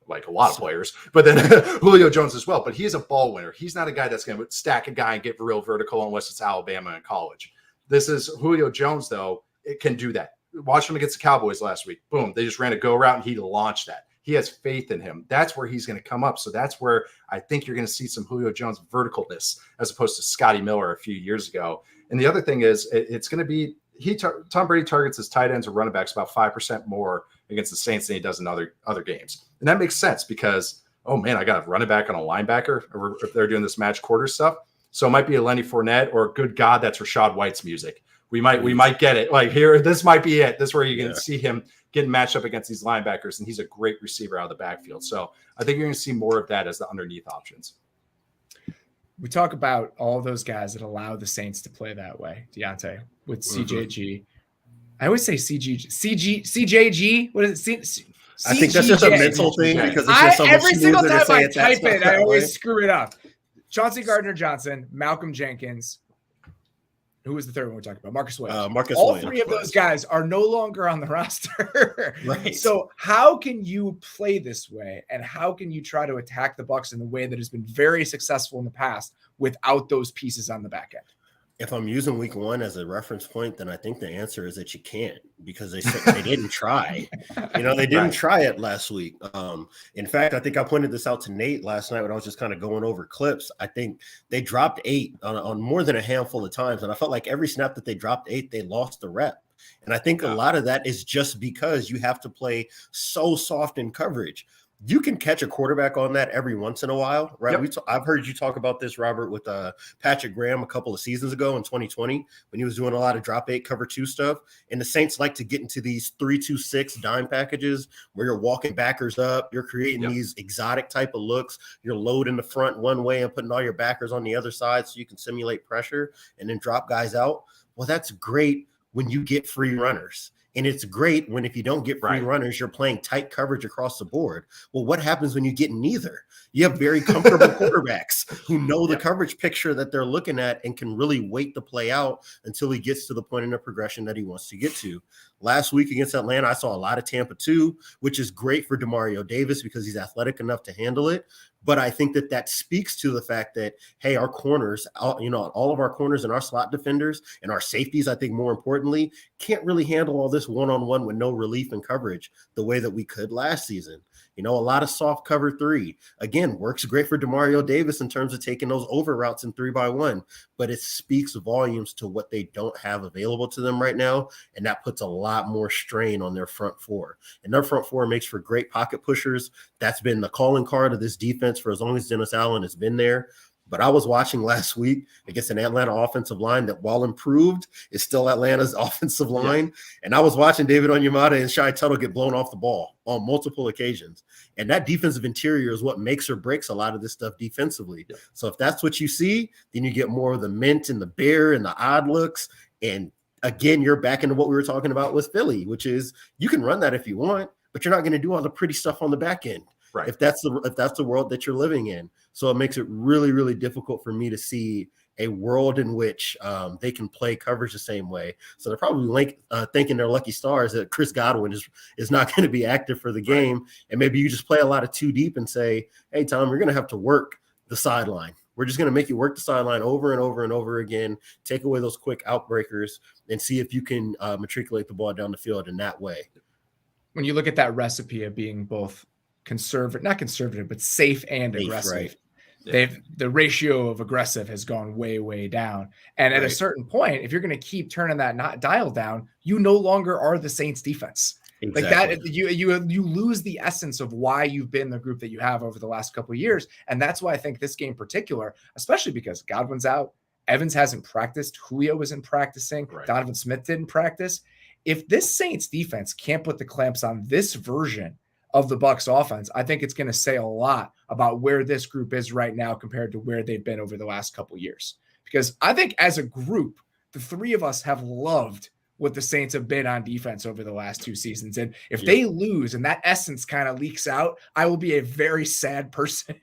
like a lot of players, but then Julio Jones as well. But he is a ball winner. He's not a guy that's going to stack a guy and get real vertical unless it's Alabama in college. This is Julio Jones, though. It can do that. Watch him against the Cowboys last week. Boom. They just ran a go route, and he launched that. He has faith in him. That's where he's going to come up. So that's where I think you're going to see some Julio Jones verticalness as opposed to Scotty Miller a few years ago. And the other thing is it's going to be Tom Brady targets his tight ends or running backs about 5% more against the Saints than he does in other games. And that makes sense because, oh man, I got a running back on a linebacker if they're doing this match quarter stuff. So it might be a Lenny Fournette or good God, that's Rashad White's music. We might get it. Like here, this might be it. This is where you're going to see him getting matched up against these linebackers, and he's a great receiver out of the backfield. So I think you're going to see more of that as the underneath options.
We talk about all those guys that allow the Saints to play that way, Deontay, with CJG. I always say CJG. What is it?
I think that's just a mental thing because it's just so much
every single
smoother
time
to say
I
it that
type it, I
way.
always screw it up. Chauncey Gardner-Johnson, Malcolm Jenkins. Who was the third one we're talking about? Marcus Williams. All three of those guys are no longer on the roster.
Right.
So how can you play this way, and how can you try to attack the Bucs in the way that has been very successful in the past without those pieces on the back end?
If I'm using week 1 as a reference point, then I think the answer is that you can't because they didn't try. They didn't try it last week. In fact, I think I pointed this out to Nate last night when I was just kind of going over clips. I think they dropped 8 on more than a handful of times. And I felt like every snap that they dropped 8, they lost the rep. And I think a lot of that is just because you have to play so soft in coverage. You can catch a quarterback on that every once in a while, right?
Yep.
I've heard you talk about this, Robert, with Patrick Graham a couple of seasons ago in 2020 when he was doing a lot of drop 8 cover 2 stuff. And the Saints like to get into these 3-2-6 dime packages where you're walking backers up, you're creating these exotic type of looks, you're loading the front one way and putting all your backers on the other side so you can simulate pressure and then drop guys out. Well, that's great when you get free runners. And it's great when if you don't get free runners, you're playing tight coverage across the board. Well, what happens when you get neither? You have very comfortable quarterbacks who know the coverage picture that they're looking at and can really wait the play out until he gets to the point in the progression that he wants to get to. Last week against Atlanta, I saw a lot of Tampa 2, which is great for Demario Davis because he's athletic enough to handle it. But I think that speaks to the fact that, hey, our corners, all of our corners and our slot defenders and our safeties, I think more importantly, can't really handle all this one-on-one with no relief and coverage the way that we could last season. A lot of soft cover 3. Again, works great for Demario Davis in terms of taking those over routes in 3-by-1, but it speaks volumes to what they don't have available to them right now, and that puts a lot more strain on their front 4. And their front 4 makes for great pocket pushers. That's been the calling card of this defense for as long as Dennis Allen has been there. But I was watching last week against an Atlanta offensive line that, while improved, is still Atlanta's offensive line. Yeah. And I was watching David Onyemata and Shai Tuttle get blown off the ball on multiple occasions. And that defensive interior is what makes or breaks a lot of this stuff defensively. Yeah. So if that's what you see, then you get more of the mint and the bear and the odd looks. And again, you're back into what we were talking about with Philly, which is you can run that if you want, but you're not going to do all the pretty stuff on the back end.
Right.
If that's the world that you're living in. So it makes it really, really difficult for me to see a world in which they can play coverage the same way. So they're probably thinking they're lucky stars that Chris Godwin is not going to be active for the game. Right. And maybe you just play a lot of two deep and say, hey, Tom, you're going to have to work the sideline. We're just going to make you work the sideline over and over and over again, take away those quick outbreakers, and see if you can matriculate the ball down the field in that way.
When you look at that recipe of being both not conservative, but safe and aggressive, right. The ratio of aggressive has gone way, way down. And at a certain point, if you're going to keep turning that dial down, you no longer are the Saints defense. Exactly. Like that, you lose the essence of why you've been the group that you have over the last couple of years. And that's why I think this game in particular, especially because Godwin's out, Evans hasn't practiced, Julio isn't practicing, Donovan Smith didn't practice. If this Saints defense can't put the clamps on this version of the Bucs offense, I think it's going to say a lot about where this group is right now compared to where they've been over the last couple of years. Because I think as a group, the three of us have loved what the Saints have been on defense over the last 2 seasons. And if they lose and that essence kind of leaks out, I will be a very sad person.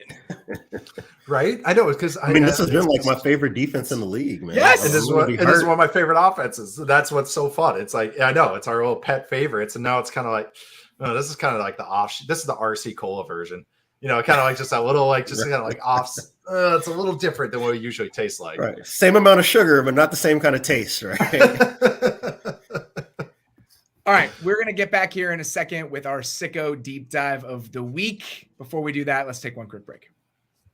Right? I know, because
this has been like my favorite defense in the league, man.
Yes.
This is one of my favorite offenses. That's what's so fun. It's like, I know, it's our little pet favorites. And now it's kind of like, no, this is kind of like the offshoot. This is the RC Cola version. Kind of like just a little, like, just kind of like off. It's a little different than what it usually tastes like.
Right. Same amount of sugar, but not the same kind of taste, right?
All right. We're going to get back here in a second with our sicko deep dive of the week. Before we do that, let's take one quick break.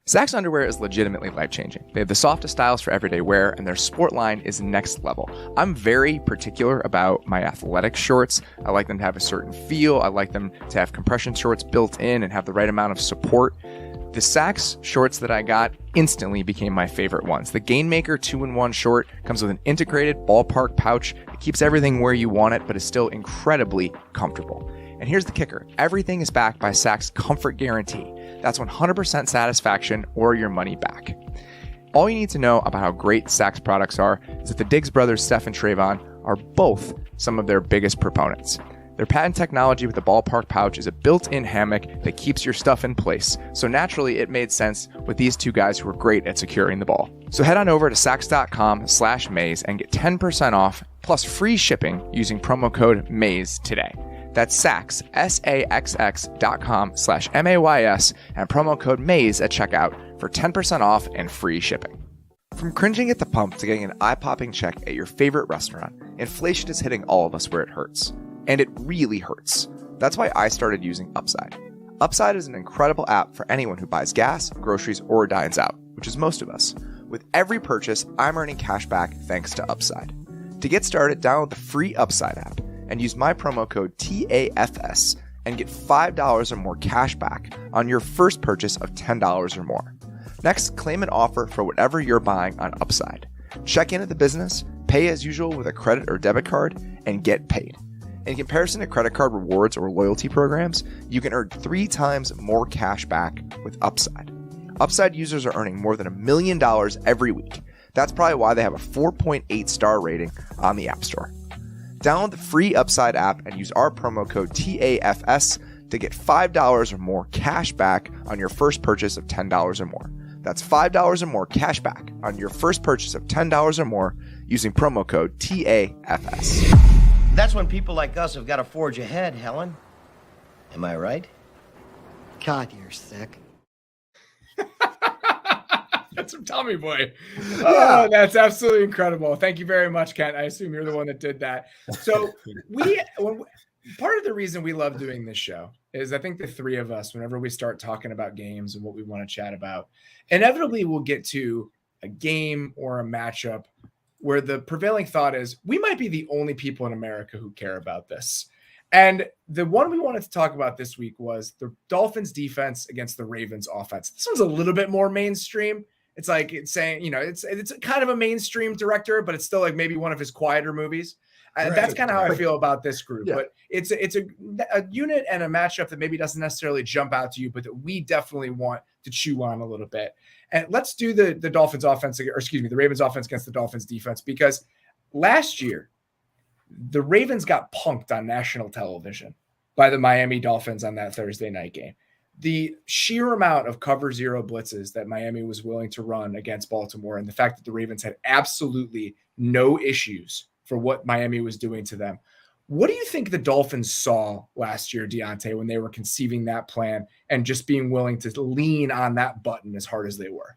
Saxx underwear is legitimately life-changing. They have the softest styles for everyday wear, and their sport line is next level. I'm very particular about my athletic shorts. I like them to have a certain feel. I like them to have compression shorts built in and have the right amount of support. The Saxx shorts that I got instantly became my favorite ones. The Gainmaker 2-in-1 short comes with an integrated ballpark pouch. It keeps everything where you want it, but is still incredibly comfortable. And here's the kicker. Everything is backed by Saxx Comfort Guarantee. That's 100% satisfaction or your money back. All you need to know about how great Saxx products are is that the Diggs brothers, Steph and Trayvon, are both some of their biggest proponents. Their patent technology with the ballpark pouch is a built-in hammock that keeps your stuff in place. So naturally, it made sense with these two guys who are great at securing the ball. So head on over to Saxx.com/Maze and get 10% off plus free shipping using promo code MAZE today. That's Saxx, SAXX.com/MAYS and promo code MAZE at checkout for 10% off and free shipping. From cringing at the pump to getting an eye-popping check at your favorite restaurant, inflation is hitting all of us where it hurts. And it really hurts. That's why I started using Upside. Upside is an incredible app for anyone who buys gas, groceries, or dines out, which is most of us. With every purchase, I'm earning cash back thanks to Upside. To get started, download the free Upside app and use my promo code TAFS and get $5 or more cash back on your first purchase of $10 or more. Next, claim an offer for whatever you're buying on Upside. Check in at the business, pay as usual with a credit or debit card, and get paid. In comparison to credit card rewards or loyalty programs, you can earn 3 times more cash back with Upside. Upside users are earning more than $1 million every week. That's probably why they have a 4.8 star rating on the App Store. Download the free Upside app and use our promo code TAFS to get $5 or more cash back on your first purchase of $10 or more. That's $5 or more cash back on your first purchase of $10 or more using promo code TAFS.
That's when people like us have got to forge ahead, Helen. Am I right?
God, you're sick.
That's from Tommy Boy. Oh, that's absolutely incredible. Thank you very much, Kent. I assume you're the one that did that. So part of the reason we love doing this show is I think the three of us, whenever we start talking about games and what we want to chat about, inevitably we'll get to a game or a matchup where the prevailing thought is we might be the only people in America who care about this. And the one we wanted to talk about this week was the Dolphins defense against the Ravens offense. This one's a little bit more mainstream. It's like it's saying, it's kind of a mainstream director, but it's still like maybe one of his quieter movies. Right. That's kind of how I feel about this group. Yeah. But it's a unit and a matchup that maybe doesn't necessarily jump out to you, but that we definitely want to chew on a little bit. And let's do the Ravens offense against the Dolphins defense, because last year The Ravens got punked on national television by the Miami Dolphins on that Thursday night game. The sheer amount of cover zero blitzes that Miami was willing to run against Baltimore, and the fact that the Ravens had absolutely no issues for what Miami was doing to them. What do you think the Dolphins saw last year, Diante, when they were conceiving that plan and just being willing to lean on that button as hard as they were?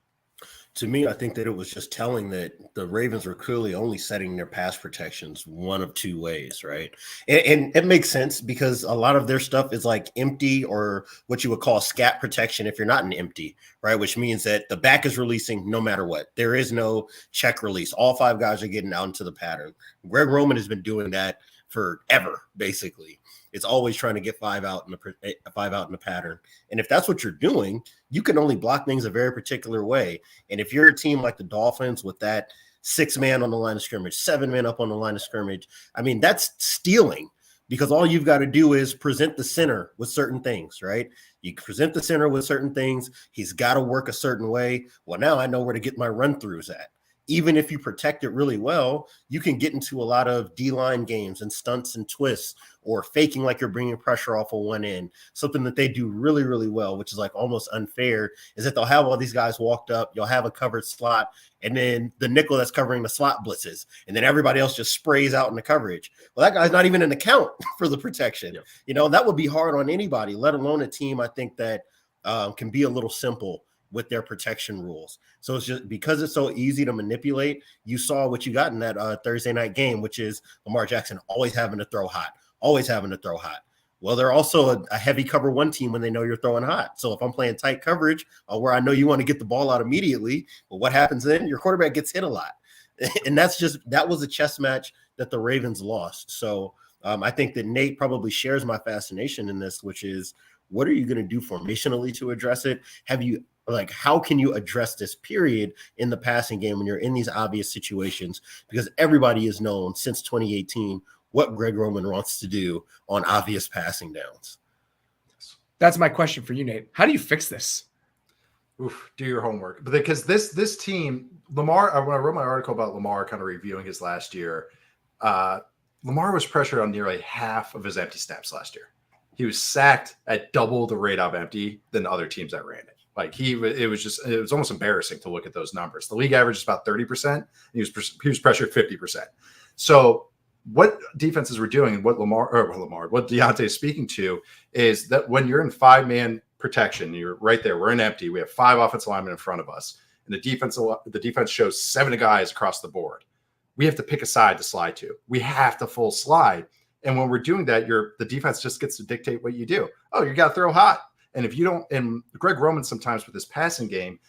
To me, I think that it was just telling that the Ravens were clearly only setting their pass protections one of two ways, right? And it makes sense because a lot of their stuff is like empty or what you would call scat protection if you're not an empty, right? Which means that the back is releasing no matter what. There is no check release. All five guys are getting out into the pattern. Greg Roman has been doing that forever, basically. It's always trying to get five out in the pattern. And if that's what you're doing, you can only block things a very particular way. And if you're a team like the Dolphins with that 6-man on the line of scrimmage, 7-man up on the line of scrimmage, I mean, that's stealing because all you've got to do is present the center with certain things, right? You present the center with certain things. He's got to work a certain way. Well, now I know where to get my run throughs at. Even if you protect it really well, you can get into a lot of D-line games and stunts and twists or faking like you're bringing pressure off of one end. Something that they do really, really well, which is like almost unfair, is that they'll have all these guys walked up. You'll have a covered slot, and then the nickel that's covering the slot blitzes, and then everybody else just sprays out in the coverage. Well, that guy's not even in the count for the protection. Yep. You know, that would be hard on anybody, let alone a team, I think, that can be a little simple with their protection rules. So it's just because it's so easy to manipulate, you saw what you got in that Thursday night game, which is Lamar Jackson always having to throw hot. Well, they're also a heavy cover one team when they know you're throwing hot. So if I'm playing tight coverage where I know you want to get the ball out immediately, well, what happens then? Your quarterback gets hit a lot. And that was a chess match that the Ravens lost. So I think that Nate probably shares my fascination in this, which is what are you going to do formationally to address it? How can you address this period in the passing game when you're in these obvious situations? Because everybody has known since 2018 what Greg Roman wants to do on obvious passing downs.
That's my question for you, Nate. How do you fix this?
Do your homework. Because this team, Lamar, when I wrote my article about Lamar kind of reviewing his last year, Lamar was pressured on nearly half of his empty snaps last year. He was sacked at double the rate of empty than other teams that ran it. Like it was almost embarrassing to look at those numbers. The league average is about 30%. He was pressured 50%. So what defenses were doing and what Diante is speaking to is that when you're in 5-man protection, you're right there. We're in empty. We have 5 offensive linemen in front of us, and the defense shows 7 guys across the board. We have to pick a side to slide to. We have to full slide, and when we're doing that, the defense just gets to dictate what you do. Oh, you got to throw hot. And if you don't, and Greg Roman sometimes with his passing game,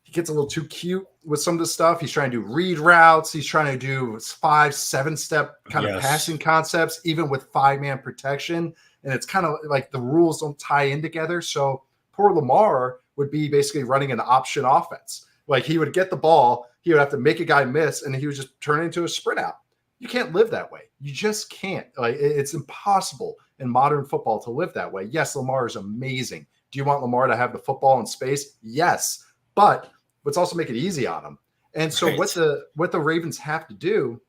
he gets a little too cute with some of the stuff. He's trying to do read routes. He's trying to do 5-7-step kind of passing concepts, even with 5-man protection. And it's kind of like the rules don't tie in together. So poor Lamar would be basically running an option offense. Like he would get the ball, he would have to make a guy miss, and he would just turn it into a sprint out. You can't live that way. You just can't. Like it's impossible in modern football to live that way. Yes, Lamar is amazing. Do you want Lamar to have the football in space? Yes, but let's also make it easy on him. And so what the Ravens have to do,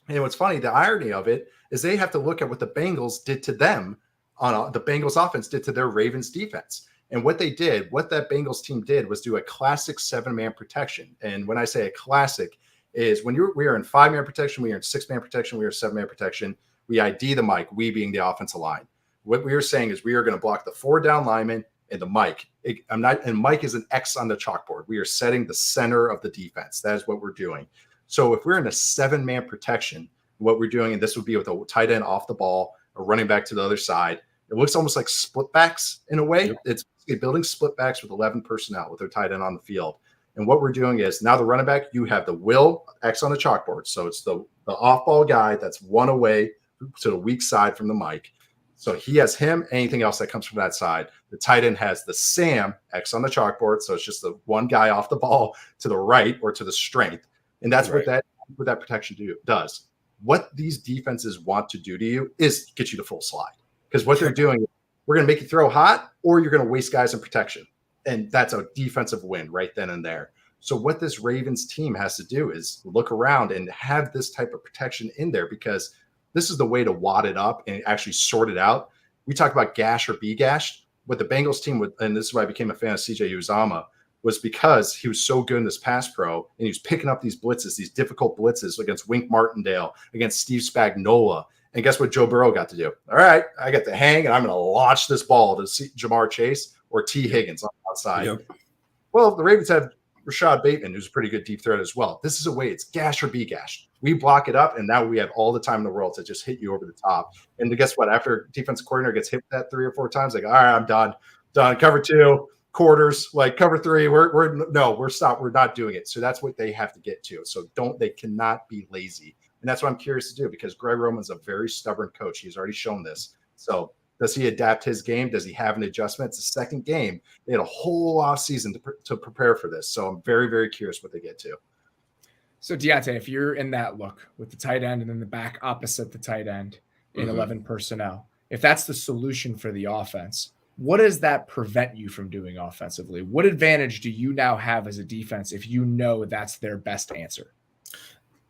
and what's funny, the irony of it is they have to look at what the Bengals did to them the Bengals offense did to their Ravens defense. And what that Bengals team did was do a classic 7-man protection. And when I say a classic, is when we are in 5-man protection, we are in 6-man protection, we are 7-man protection. We ID the Mike, we being the offensive line. What we are saying is we are going to block the 4 down linemen and the Mike. And Mike is an X on the chalkboard. We are setting the center of the defense. That is what we're doing. So if we're in a 7-man protection, what we're doing, and this would be with a tight end off the ball or running back to the other side, it looks almost like split backs in a way. Yep. It's building split backs with 11 personnel with their tight end on the field. And what we're doing is now the running back, you have the Will X on the chalkboard. So it's the off-ball guy that's one away to the weak side from the Mike. So he has him, anything else that comes from that side. The tight end has the Sam X on the chalkboard. So it's just the one guy off the ball to the right or to the strength. And that's right. what that protection does. What these defenses want to do to you is get you to full slide. Because what they're doing, we're going to make you throw hot or you're going to waste guys in protection. And that's a defensive win right then and there. So what this Ravens team has to do is look around and have this type of protection in there because This is the way to wad it up and actually sort it out. We talk about gash or be gashed. What the Bengals team would, and this is why I became a fan of CJ Uzomah, was because he was so good in this pass pro, and he was picking up these blitzes, these difficult blitzes against Wink Martindale, against Steve Spagnuolo. And guess what Joe Burrow got to do? All right, I got the hang, and I'm going to launch this ball to Jamar Chase or T. Higgins on the outside. Yep. Well, the Ravens have Rashad Bateman, who's a pretty good deep threat as well. This is a way. It's gash or be gashed. We block it up, and now we have all the time in the world to just hit you over the top. And guess what? After defensive coordinator gets hit that 3 or 4 times, like, all right, I'm done. Cover 2, quarters, like cover 3. We're stopped. We're not doing it. So that's what they have to get to. So they cannot be lazy. And that's what I'm curious to do, because Greg Roman's a very stubborn coach. He's already shown this. So does he adapt his game? Does he have an adjustment? It's the second game. They had a whole off season to prepare for this. So I'm very, very curious what they get to.
So Diante, if you're in that look with the tight end and then the back opposite the tight end in 11 personnel, if that's the solution for the offense, what does that prevent you from doing offensively? What advantage do you now have as a defense if you know that's their best answer?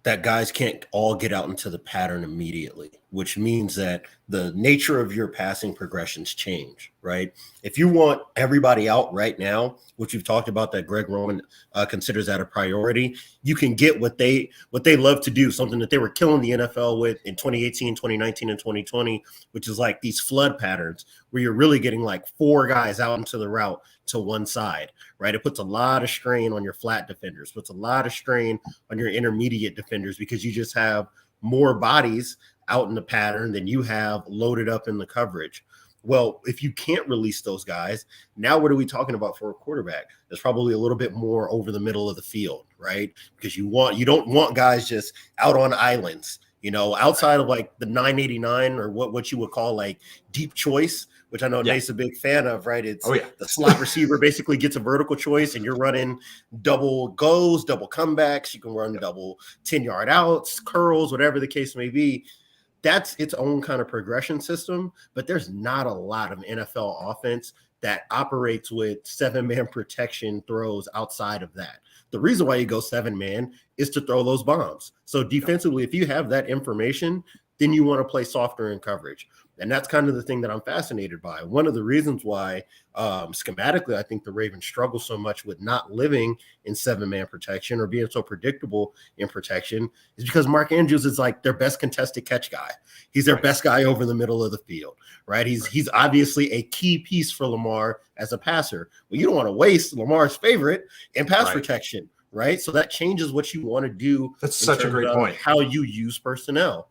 That guys can't all get out into the pattern immediately, which means that the nature of your passing progressions change, right? If you want everybody out right now, which you've talked about that Greg Roman considers that a priority, you can get what they love to do, something that they were killing the NFL with in 2018, 2019, and 2020, which is like these flood patterns where you're really getting like 4 guys out into the route to one side, right? It puts a lot of strain on your flat defenders, puts a lot of strain on your intermediate defenders, because you just have more bodies out in the pattern than you have loaded up in the coverage. Well, if you can't release those guys, now what are we talking about for a quarterback? There's probably a little bit more over the middle of the field, right? Because you don't want guys just out on islands, outside of like the 989 or what you would call like deep choice, which I know Nate's a big fan of, right? It's the slot receiver basically gets a vertical choice, and you're running double goes, double comebacks. You can run double 10-yard outs, curls, whatever the case may be. That's its own kind of progression system, but there's not a lot of NFL offense that operates with 7-man protection throws outside of that. The reason why you go 7-man is to throw those bombs. So defensively, if you have that information, then you want to play softer in coverage. And that's kind of the thing that I'm fascinated by. One of the reasons why schematically, I think the Ravens struggle so much with not living in 7-man protection or being so predictable in protection is because Mark Andrews is like their best contested catch guy. He's their best guy over the middle of the field, right? He's obviously a key piece for Lamar as a passer. Well, you don't want to waste Lamar's favorite in pass protection, right? So that changes what you want to do.
That's such a great point.
How you use personnel.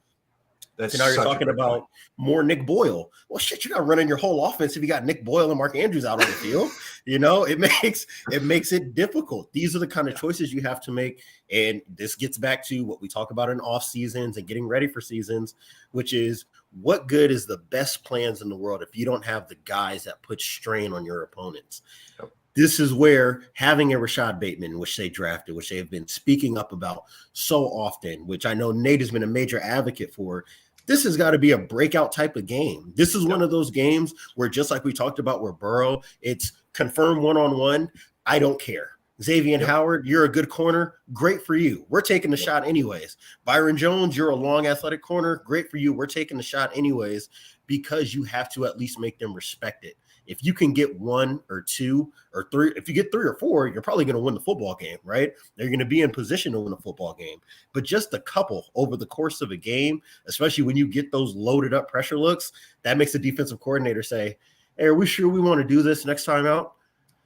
So now you're talking about more Nick Boyle. Well, shit, you're not running your whole offense if you got Nick Boyle and Mark Andrews out on the field. It makes it difficult. These are the kind of choices you have to make. And this gets back to what we talk about in off seasons and getting ready for seasons, which is what good is the best plans in the world if you don't have the guys that put strain on your opponents? Yep. This is where having a Rashad Bateman, which they drafted, which they have been speaking up about so often, which I know Nate has been a major advocate for, this has got to be a breakout type of game. This is one of those games where, just like we talked about where Burrow, it's confirmed one-on-one. I don't care. Xavier Howard, you're a good corner. Great for you. We're taking the shot anyways. Byron Jones, you're a long athletic corner. Great for you. We're taking the shot anyways, because you have to at least make them respect it. If you can get 1 or 2 or 3, if you get 3 or 4, you're probably going to win the football game, right? They're going to be in position to win a football game. But just a couple over the course of a game, especially when you get those loaded up pressure looks, that makes the defensive coordinator say, hey, are we sure we want to do this next time out?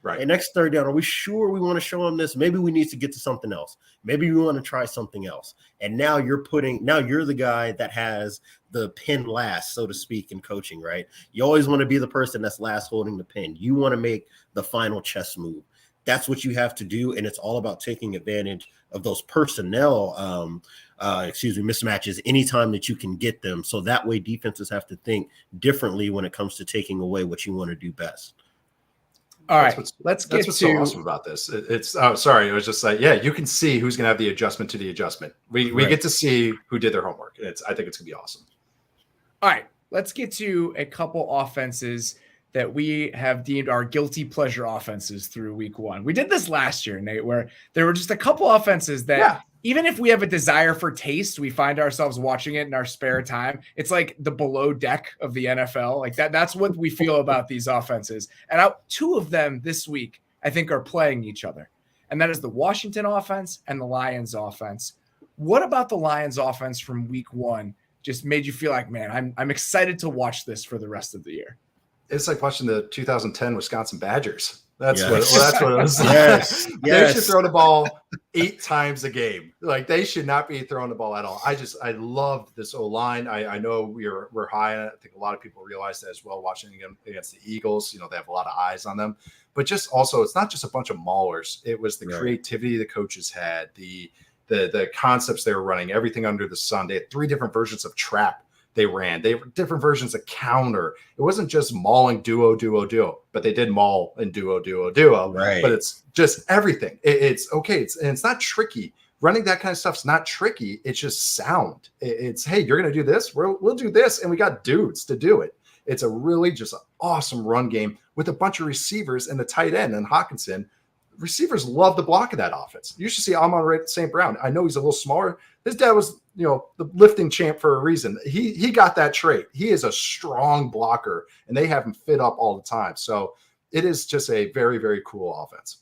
Right. And next third down, are we sure we want to show them this? Maybe we need to get to something else. Maybe we want to try something else. And now you're the guy that has the pin last, so to speak, in coaching, right? You always want to be the person that's last holding the pin. You want to make the final chess move. That's what you have to do. And it's all about taking advantage of those personnel, mismatches anytime that you can get them. So that way defenses have to think differently when it comes to taking away what you want to do best.
All right, let's get
what's
to
so awesome about this. It was just like, you can see who's going to have the adjustment to the adjustment. We get to see who did their homework. I think it's going to be awesome.
All right, let's get to a couple offenses that we have deemed our guilty pleasure offenses through week 1. We did this last year, Nate, where there were just a couple offenses that even if we have a desire for taste, we find ourselves watching it in our spare time. It's like the below deck of the NFL. Like that's what we feel about these offenses. And two of them this week, I think, are playing each other. And that is the Washington offense and the Lions offense. What about the Lions offense from week one just made you feel like, man, I'm excited to watch this for the rest of the year?
It's like watching the 2010 Wisconsin Badgers. That's
Yes.
that's what it was like.
Yes.
They should throw the ball 8 times a game. Like, they should not be throwing the ball at all. I love this O-line. I know we're high on it. I think a lot of people realize that as well, watching them against the Eagles. You know, they have a lot of eyes on them. But just also, it's not just a bunch of maulers. It was the creativity the coaches had, the concepts they were running, everything under the sun. They had 3 different versions of trap they ran. They were different versions of counter. It wasn't just mauling duo, but they did maul and duo.
Right.
But it's just everything. It's okay. It's not tricky. Running that kind of stuff's not tricky. It's just sound. It's, hey, you're going to do this. We'll do this. And we got dudes to do it. It's a really just an awesome run game with a bunch of receivers and the tight end and Hawkinson. Receivers love the block of that offense. You should see Amon St. Brown. I know he's a little smaller. His dad was, the lifting champ for a reason. He got that trait. He is a strong blocker, and they have him fit up all the time. So it is just a very, very cool offense.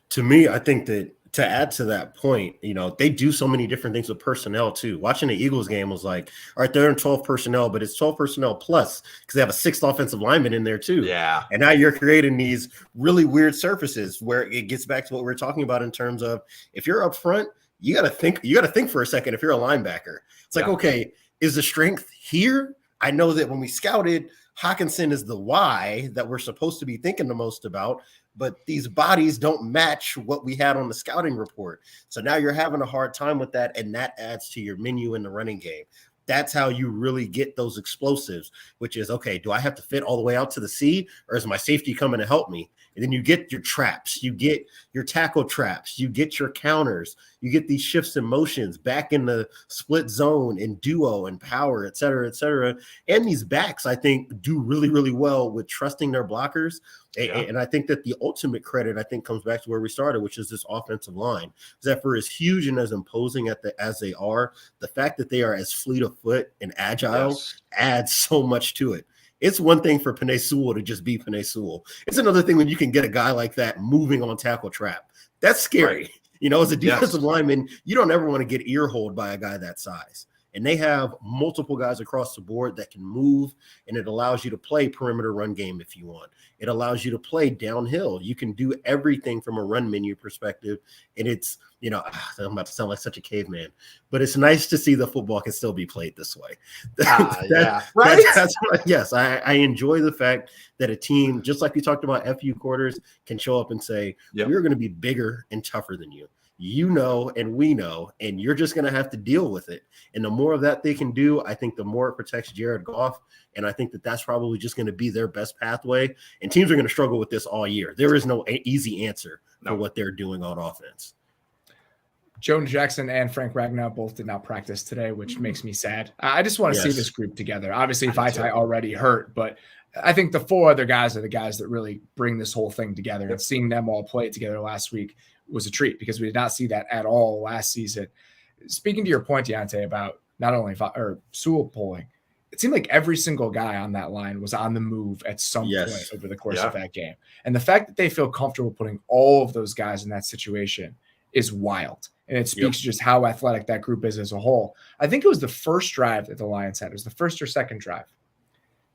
To me, I think that to add to that point, they do so many different things with personnel too. Watching the Eagles game was like, all right, they're in 12 personnel, but it's 12 personnel plus because they have a 6th offensive lineman in there too.
Yeah.
And now you're creating these really weird surfaces where it gets back to what we're talking about in terms of if you're up front, you got to think for a second. If you're a linebacker, it's like, okay, is the strength here? I know that when we scouted, Hawkinson is the Y that we're supposed to be thinking the most about, but these bodies don't match what we had on the scouting report. So now you're having a hard time with that, and that adds to your menu in the running game. That's how you really get those explosives, which is, okay, do I have to fit all the way out to the C, or is my safety coming to help me? And then you get your traps, you get your tackle traps, you get your counters, you get these shifts and motions back in the split zone and duo and power, et cetera, et cetera. And these backs, I think, do really, really well with trusting their blockers. Yeah. And I think that the ultimate credit, comes back to where we started, which is this offensive line. That for as huge and as imposing as they are, the fact that they are as fleet of foot and agile adds so much to it. It's one thing for Penei Sewell to just be Penei Sewell. It's another thing when you can get a guy like that moving on tackle trap. That's scary.
Right.
As a defensive lineman, you don't ever want to get ear-holed by a guy that size. And they have multiple guys across the board that can move, and it allows you to play perimeter run game if you want. It allows you to play downhill. You can do everything from a run menu perspective, and it's, I'm about to sound like such a caveman, but it's nice to see the football can still be played this way.
Right?
Yes, I enjoy the fact that a team, just like we talked about FU quarters, can show up and say, we're going to be bigger and tougher than you. And we know, and you're just going to have to deal with it. And the more of that they can do, I think the more it protects Jared Goff. And I think that that's probably just going to be their best pathway. And teams are going to struggle with this all year. There is no easy answer for what they're doing on offense.
Jonah Jackson and Frank Ragnow both did not practice today, which makes me sad. I just want to see this group together. Obviously, Vaitai already hurt, but I think the 4 other guys are the guys that really bring this whole thing together. And seeing them all play together last week was a treat because we did not see that at all last season. Speaking to your point, Diante, about not only Sewell pulling, it seemed like every single guy on that line was on the move at some point over the course of that game. And the fact that they feel comfortable putting all of those guys in that situation is wild. And it speaks to just how athletic that group is as a whole. I think it was the first drive that the Lions had. It was the first or second drive.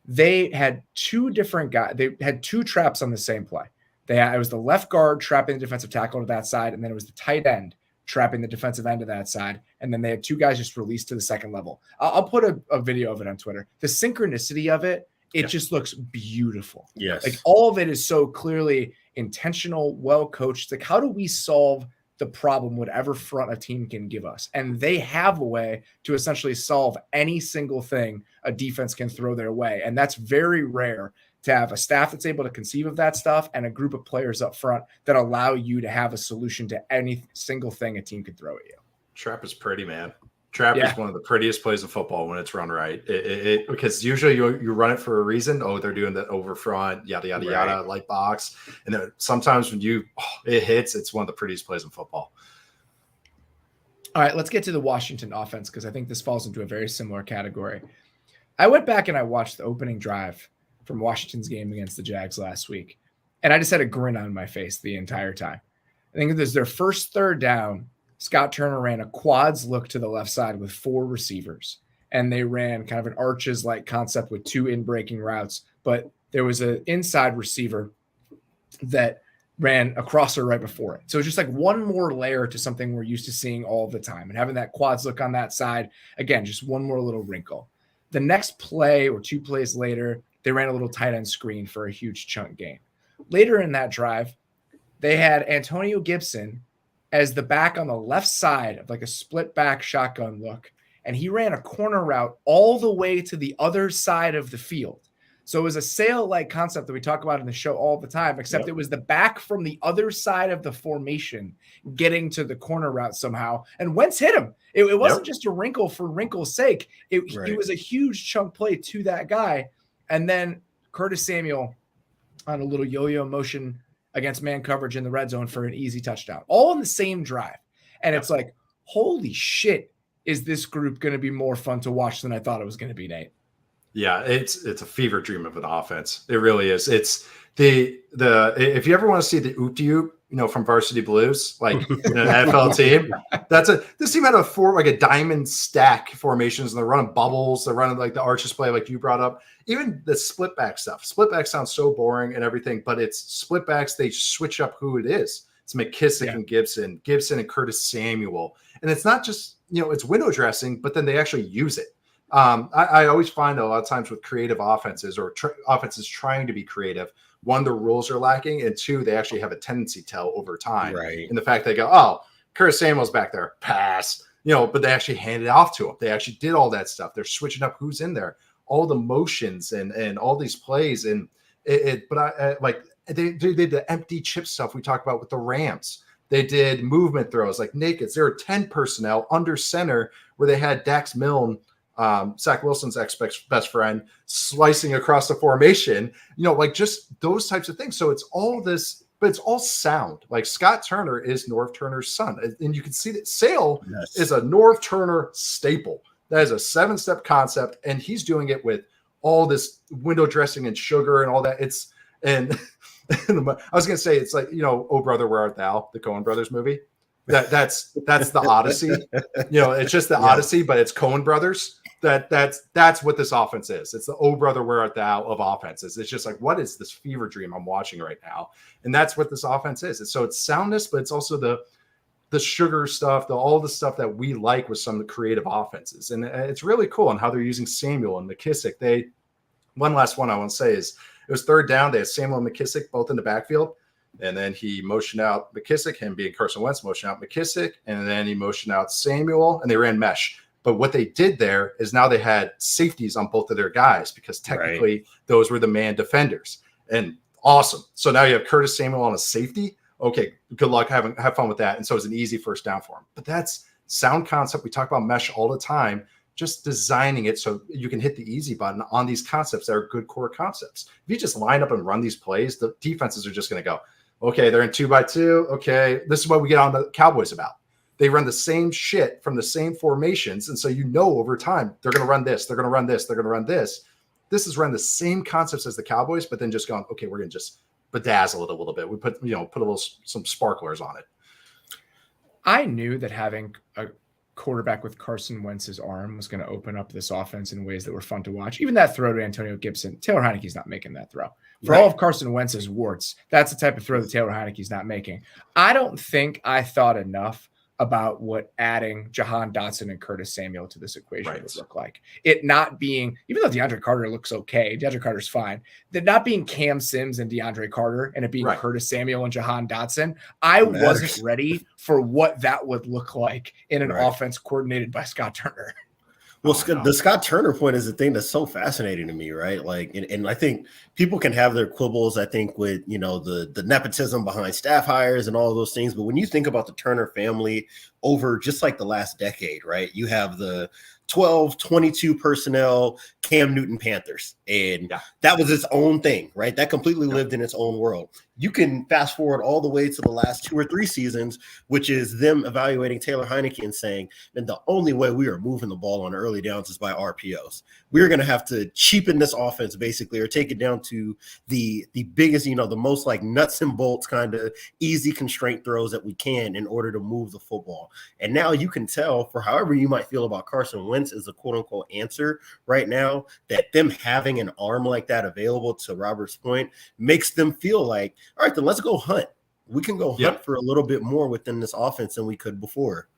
They had 2 different guys. They had 2 traps on the same play. It was the left guard trapping the defensive tackle to that side, and then it was the tight end trapping the defensive end to that side. And then they had 2 guys just released to the second level. I'll put a video of it on Twitter. The synchronicity of it, just looks beautiful.
Yes.
Like all of it is so clearly intentional, well coached. Like, how do we solve the problem, whatever front a team can give us? And they have a way to essentially solve any single thing a defense can throw their way. And that's very rare to have a staff that's able to conceive of that stuff and a group of players up front that allow you to have a solution to any single thing a team could throw at you.
Trap is pretty, man. Trap is one of the prettiest plays in football when it's run right. It because usually you run it for a reason. Oh, they're doing the over front, yada, yada, yada, light box. And then sometimes when it hits, it's one of the prettiest plays in football.
All right, let's get to the Washington offense because I think this falls into a very similar category. I went back and I watched the opening drive from Washington's game against the Jags last week, and I just had a grin on my face the entire time. I think this is their first third down. Scott Turner ran a quads look to the left side with 4 receivers, and they ran kind of an arches-like concept with 2 in-breaking routes, but there was an inside receiver that ran a crosser right before it. So it's just like one more layer to something we're used to seeing all the time. And having that quads look on that side, again, just one more little wrinkle. The next play or 2 plays later, they ran a little tight end screen for a huge chunk gain. Later in that drive, they had Antonio Gibson as the back on the left side of like a split back shotgun look. And he ran a corner route all the way to the other side of the field. So it was a sail-like concept that we talk about in the show all the time, except it was the back from the other side of the formation getting to the corner route somehow. And Wentz hit him. It wasn't just a wrinkle for wrinkle's sake. It was a huge chunk play to that guy. And then Curtis Samuel on a little yo-yo motion against man coverage in the red zone for an easy touchdown, all in the same drive. And it's like, holy shit, is this group going to be more fun to watch than I thought it was going to be, Nate?
Yeah, it's a fever dream of an offense. It really is. It's the if you ever want to see the oop de oop, from Varsity Blues, like an NFL team, this team had a diamond stack formations, and they're running bubbles, they're running like the arches play, like you brought up. Even the split back stuff. Split back sounds so boring and everything, but it's split backs. They switch up who it is. It's McKissick and Gibson and Curtis Samuel, and it's not just it's window dressing, but then they actually use it. I always find that a lot of times with creative offenses or offenses trying to be creative, 1, the rules are lacking, and 2, they actually have a tendency to tell over time. Right. And the fact they go, oh, Curtis Samuel's back there, pass, but they actually handed it off to him. They actually did all that stuff. They're switching up who's in there, all the motions and all these plays. And they did the empty chip stuff we talked about with the Rams. They did movement throws like nakeds. There were 10 personnel under center where they had Dax Milne, Zach Wilson's best friend, slicing across the formation, like just those types of things. So it's all this, but it's all sound. Like Scott Turner is Norv Turner's son. And you can see that Sale is a Norv Turner staple. That is a 7-step concept. And he's doing it with all this window dressing and sugar and all that. I was going to say, it's like, Oh Brother, Where Art Thou, the Coen Brothers movie. That's the Odyssey. It's just the Odyssey, but it's Coen Brothers. That's what this offense is. It's the Oh Brother, Where Art Thou of offenses. It's just like, what is this fever dream I'm watching right now? And that's what this offense is. So it's soundness, but it's also the sugar stuff, all the stuff that we like with some of the creative offenses. And it's really cool on how they're using Samuel and McKissick. One last one I want to say is it was third down. They had Samuel and McKissick both in the backfield. And then he motioned out McKissick, him being Carson Wentz, motioned out McKissick. And then he motioned out Samuel, and they ran mesh. But what they did there is now they had safeties on both of their guys because technically those were the man defenders. And awesome. So now you have Curtis Samuel on a safety. Okay, good luck. Have fun with that. And so it's an easy first down for him. But that's sound concept. We talk about mesh all the time. Just designing it so you can hit the easy button on these concepts that are good core concepts. If you just line up and run these plays, the defenses are just going to go, okay, they're in 2x2. Okay, this is what we get on the Cowboys about. They run the same shit from the same formations. And so over time, they're going to run this, they're going to run this, they're going to run this. This is run the same concepts as the Cowboys, but then just going, okay, we're going to just bedazzle it a little bit. We put some sparklers on it.
I knew that having a quarterback with Carson Wentz's arm was going to open up this offense in ways that were fun to watch. Even that throw to Antonio Gibson, Taylor Heineke's not making that throw. For all of Carson Wentz's warts, that's the type of throw that Taylor Heineke's not making. I don't think I thought enough about what adding Jahan Dotson and Curtis Samuel to this equation would look like. It not being, even though DeAndre Carter looks okay, DeAndre Carter's fine, that not being Cam Sims and DeAndre Carter and it being Curtis Samuel and Jahan Dotson, I wasn't ready for what that would look like in an offense coordinated by Scott Turner.
Well, the Scott Turner point is the thing that's so fascinating to me, right? Like, and I think people can have their quibbles, I think, with, the nepotism behind staff hires and all of those things. But when you think about the Turner family over just like the last decade, right, you have the 12, 22 personnel Cam Newton Panthers. And that was its own thing, right? That completely lived in its own world. You can fast forward all the way to the last 2 or 3 seasons, which is them evaluating Taylor Heineke and saying, man, the only way we are moving the ball on early downs is by RPOs. We're going to have to cheapen this offense basically, or take it down to the biggest, the most like nuts and bolts kind of easy constraint throws that we can in order to move the football. And now you can tell, for however you might feel about Carson Wentz as a quote unquote answer right now, that them having an arm like that available, to Robert's point, makes them feel like, all right, then let's go hunt. We can go hunt for a little bit more within this offense than we could before.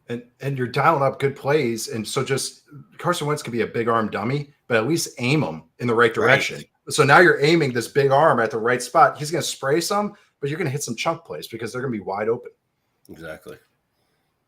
And you're dialing up good plays. And so just Carson Wentz could be a big arm dummy, but at least aim him in the right direction. Right. So now you're aiming this big arm at the right spot. He's going to spray some, but you're going to hit some chunk plays because they're going to be wide open.
Exactly.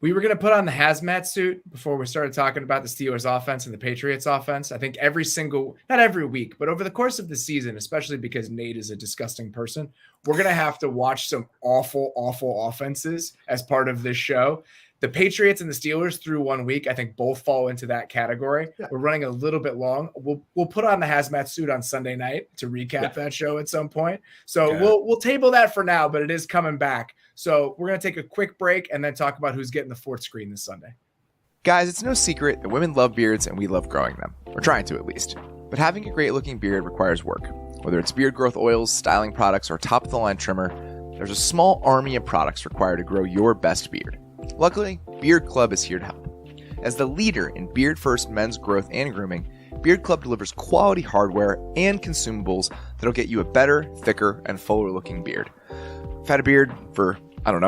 We were going to put on the hazmat suit before we started talking about the Steelers offense and the Patriots offense. I think not every week, but over the course of the season, especially because Nate is a disgusting person, we're going to have to watch some awful, awful offenses as part of this show. The Patriots and the Steelers through 1 week, I think both fall into that category. Yeah. We're running a little bit long. We'll put on the hazmat suit on Sunday night to recap that show at some point. So we'll table that for now, but it is coming back. So we're going to take a quick break and then talk about who's getting the 4th screen this Sunday.
Guys, it's no secret that women love beards and we love growing them, or trying to at least. But having a great looking beard requires work. Whether it's beard growth oils, styling products, or top of the line trimmer, there's a small army of products required to grow your best beard. Luckily, Beard Club is here to help. As the leader in beard-first men's growth and grooming, Beard Club delivers quality hardware and consumables that'll get you a better, thicker, and fuller-looking beard. I've had a beard for,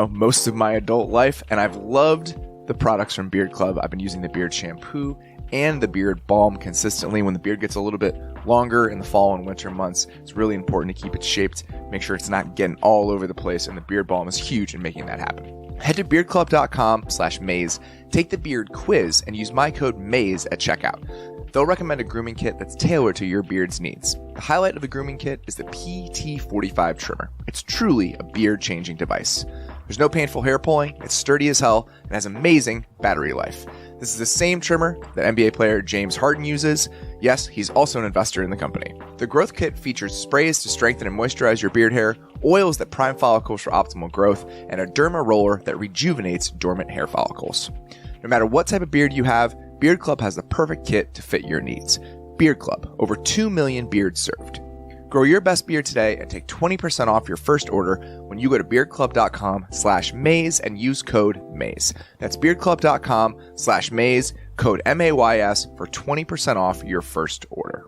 most of my adult life, and I've loved the products from Beard Club. I've been using the beard shampoo and the beard balm consistently. When the beard gets a little bit longer in the fall and winter months, it's really important to keep it shaped, make sure it's not getting all over the place, and the beard balm is huge in making that happen. Head to beardclub.com/maze, take the beard quiz, and use my code MAZE at checkout. They'll recommend a grooming kit that's tailored to your beard's needs. The highlight of the grooming kit is the PT45 trimmer. It's truly a beard-changing device. There's no painful hair pulling, it's sturdy as hell, and has amazing battery life. This is the same trimmer that NBA player James Harden uses. Yes, he's also an investor in the company. The growth kit features sprays to strengthen and moisturize your beard hair, oils that prime follicles for optimal growth, and a derma roller that rejuvenates dormant hair follicles. No matter what type of beard you have, Beard Club has the perfect kit to fit your needs. Beard Club, over 2 million beards served. Grow your best beard today and take 20% off your first order when you go to beardclub.com/maze and use code MAZE. That's beardclub.com/maze, code MAYS for 20% off your first order.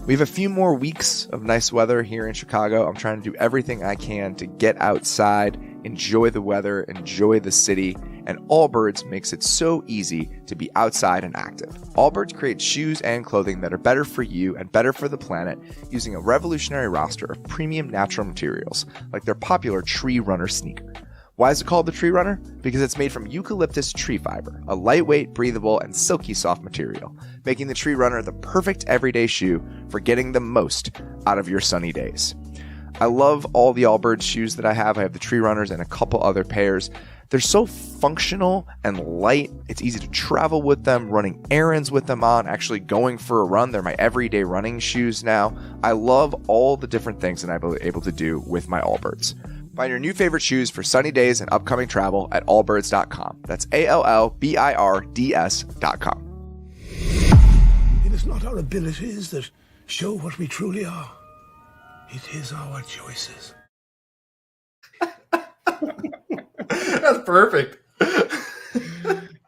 We have a few more weeks of nice weather here in Chicago. I'm trying to do everything I can to get outside, enjoy the weather, enjoy the city, and Allbirds makes it so easy to be outside and active. Allbirds creates shoes and clothing that are better for you and better for the planet using a revolutionary roster of premium natural materials, like their popular Tree Runner sneaker. Why is it called the Tree Runner? Because it's made from eucalyptus tree fiber, a lightweight, breathable, and silky soft material, making the Tree Runner the perfect everyday shoe for getting the most out of your sunny days. I love all the Allbirds shoes that I have. I have the Tree Runners and a couple other pairs. They're so functional and light. It's easy to travel with them, running errands with them on, actually going for a run. They're my everyday running shoes now. I love all the different things that I'm able to do with my Allbirds. Find your new favorite shoes for sunny days and upcoming travel at allbirds.com. That's ALLBIRDS.com.
It is not our abilities that show what we truly are. It is our choices.
That's perfect.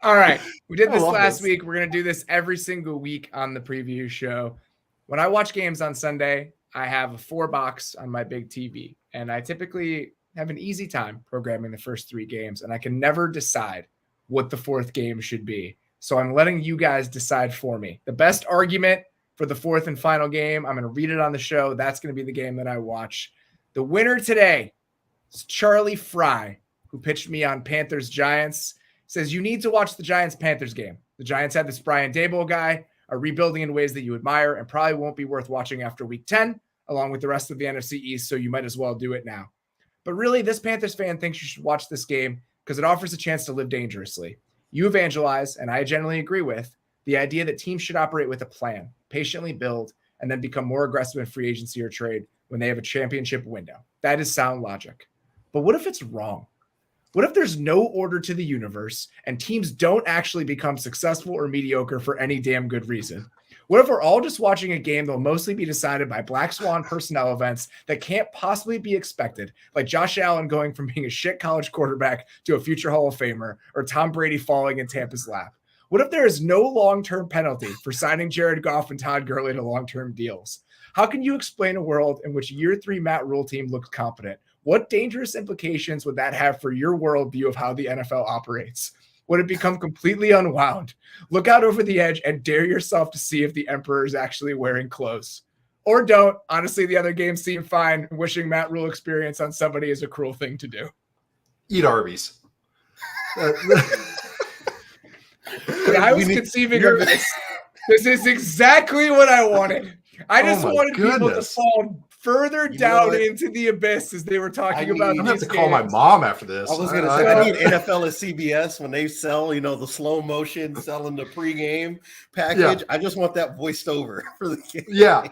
All right. We did this last week. We're going to do this every single week on the preview show. When I watch games on Sunday, I have a 4-box on my big TV, and I typically have an easy time programming the first 3 games, and I can never decide what the 4th game should be. So I'm letting you guys decide for me. The best argument for the 4th and final game, I'm going to read it on the show. That's going to be the game that I watch. The winner today is Charlie Fry, who pitched me on Panthers-Giants. Says, you need to watch the Giants-Panthers game. The Giants have this Brian Daboll guy, are rebuilding in ways that you admire, and probably won't be worth watching after week 10, along with the rest of the NFC East, so you might as well do it now. But really, this Panthers fan thinks you should watch this game because it offers a chance to live dangerously. You evangelize, and I generally agree with, The idea that teams should operate with a plan, patiently build, and then become more aggressive in free agency or trade when they have a championship window. That is sound logic. But what if it's wrong? What if there's no order to the universe and teams don't actually become successful or mediocre for any damn good reason? What if we're all just watching a game that will mostly be decided by black swan personnel events that can't possibly be expected, like Josh Allen going from being a shit college quarterback to a future Hall of Famer, or Tom Brady falling in Tampa's lap? What if there is no long-term penalty for signing Jared Goff and Todd Gurley to long-term deals? How can you explain a world in which year 3 Matt Rule team looks competent? What dangerous implications would that have for your worldview of how the NFL operates? Would it become completely unwound? Look out over the edge and dare yourself to see if the Emperor is actually wearing clothes. Or don't. Honestly, the other games seem fine. Wishing Matt Rule experience on somebody is a cruel thing to do.
Eat Arby's.
When I was conceiving of this is exactly what I wanted. I just wanted people to fall further down into the abyss as they were talking about.
I'm going to have to call my mom after this.
I was going to say, I need NFL and CBS when they sell, the slow motion, selling the pregame package. Yeah. I just want that voiced over for the game.
Yeah.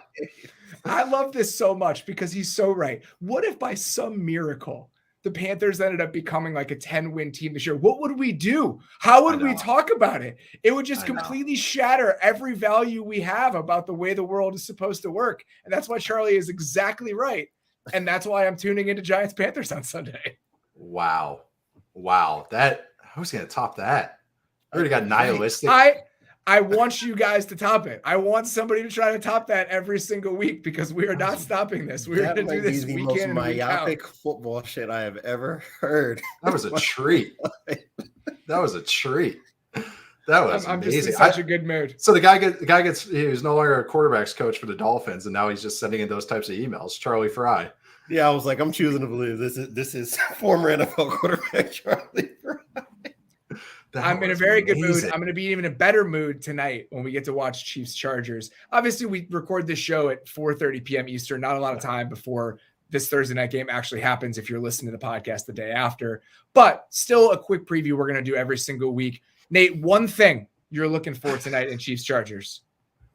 I love this so much because he's so right. What if by some miracle the Panthers ended up becoming like a 10-win team this year? What would we do? How would we talk about it? It would just completely shatter every value we have about the way the world is supposed to work. And that's why Charlie is exactly right. And that's why I'm tuning into Giants Panthers on Sunday.
Wow. Who's going to top that? I already got nihilistic.
I want you guys to top it. I want somebody to try to top that every single week because we are not stopping this. We're going to do this week in and week out.
The most myopic football shit I have ever heard.
That was a treat. That was amazing.
I'm just in such a good mood.
So the guy gets he was no longer a quarterbacks coach for the Dolphins, and now he's just sending in those types of emails. Charlie Fry.
Yeah, I was like, I'm choosing to believe this is former NFL quarterback Charlie Fry.
I'm in a very good mood. I'm going to be even a better mood tonight when we get to watch Chiefs Chargers. Obviously, we record this show at 4:30 p.m. Eastern. Not a lot of time before this Thursday night game actually happens if you're listening to the podcast the day after. But still a quick preview we're going to do every single week. Nate, one thing you're looking for tonight in Chiefs Chargers.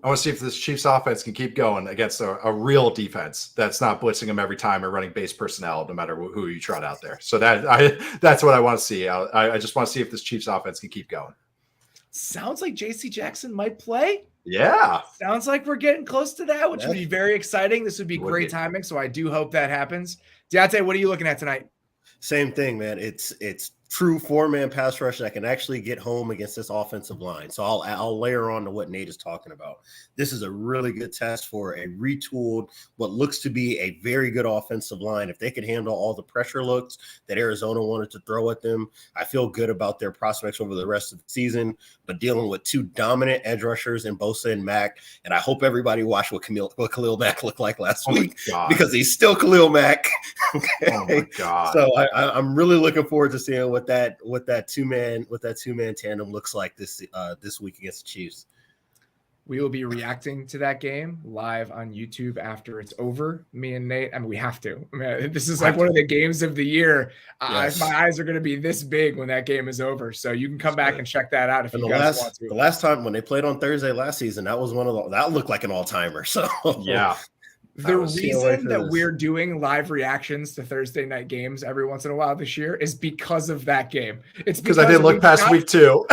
I want to see if this Chiefs offense can keep going against a real defense that's not blitzing them every time or running base personnel, no matter who you trot out there. So that's what I want to see. I just want to see if this Chiefs offense can keep going.
Sounds like J.C. Jackson might play.
Yeah.
Sounds like we're getting close to that, which would be very exciting. This would be great timing, so I do hope that happens. Diante, what are you looking at tonight?
Same thing, man. It's true 4-man pass rush that can actually get home against this offensive line. So I'll layer on to what Nate is talking about. This is a really good test for a retooled, what looks to be a very good offensive line. If they could handle all the pressure looks that Arizona wanted to throw at them, I feel good about their prospects over the rest of the season. But dealing with 2 dominant edge rushers in Bosa and Mack, and I hope everybody watched what Khalil Mack looked like last week because he's still Khalil Mack. Okay?
Oh my God!
So I'm really looking forward to seeing what that two-man tandem looks like this week against the Chiefs.
We will be reacting to that game live on YouTube after it's over. Me and Nate, I mean, we have to. I mean, this is like one of the games of the year.
Yes.
My eyes are going to be this big when that game is over. So you can come back and check that out if you guys want to.
The last time when they played on Thursday last season, that was that looked like an all-timer. So
yeah.
The reason that we're doing live reactions to Thursday night games every once in a while this year is because of that game. It's because
I didn't look past week 2.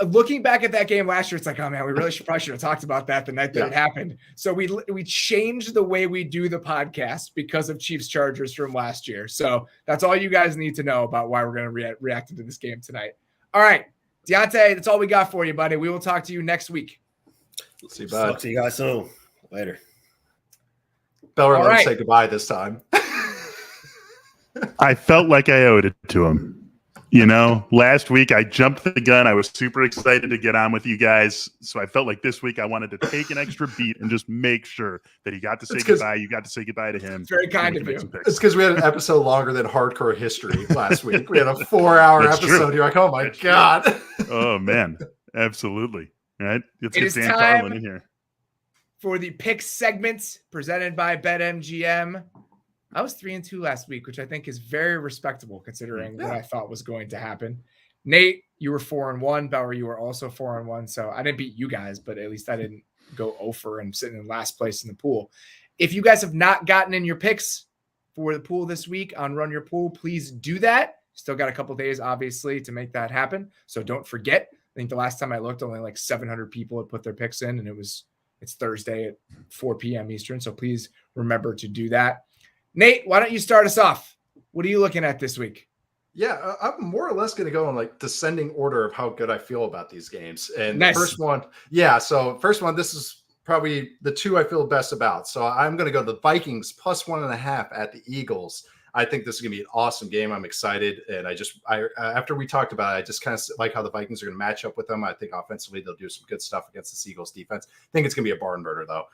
Looking back at that game last year, it's like, oh man, we really probably should have talked about that the night that it happened. So we changed the way we do the podcast because of Chiefs Chargers from last year. So that's all you guys need to know about why we're going to react to this game tonight. All right, Diante, that's all we got for you, buddy. We will talk to you next week.
See you, bud.
Talk to you guys soon. Later.
Beller, let him say goodbye this time.
I felt like I owed it to him. Last week I jumped the gun. I was super excited to get on with you guys. So I felt like this week I wanted to take an extra beat and just make sure that he got to say goodbye. You got to say goodbye to him.
It's very kind of you.
It's because we had an episode longer than Hardcore History last week. We had a 4-hour episode. True. You're like, oh my God.
Oh man. Absolutely. All right. Let's
get
Dan Carlin in here.
For the pick segment presented by BetMGM. I was 3-2 last week, which I think is very respectable considering what I thought was going to happen. Nate, You were 4-1. Bauer, you were also 4-1. So I didn't beat you guys, but at least I didn't go 0 and sitting in last place in the pool. If you guys have not gotten in your picks for the pool this week on Run Your Pool, please do that. Still got a couple days, obviously, to make that happen. So don't forget. I think the last time I looked, only like 700 people had put their picks in, and it's Thursday at 4 p.m. Eastern. So please remember to do that. Nate, why don't you start us off? What are you looking at this week?
Yeah, I'm more or less going to go in like descending order of how good I feel about these games. And
Nice.
The first one, this is probably the two I feel best about. So I'm going to go the Vikings plus 1.5 at the Eagles. I think this is going to be an awesome game. I'm excited. And after we talked about it, I just kind of like how the Vikings are going to match up with them. I think offensively, they'll do some good stuff against the Eagles defense. I think it's going to be a barn burner though.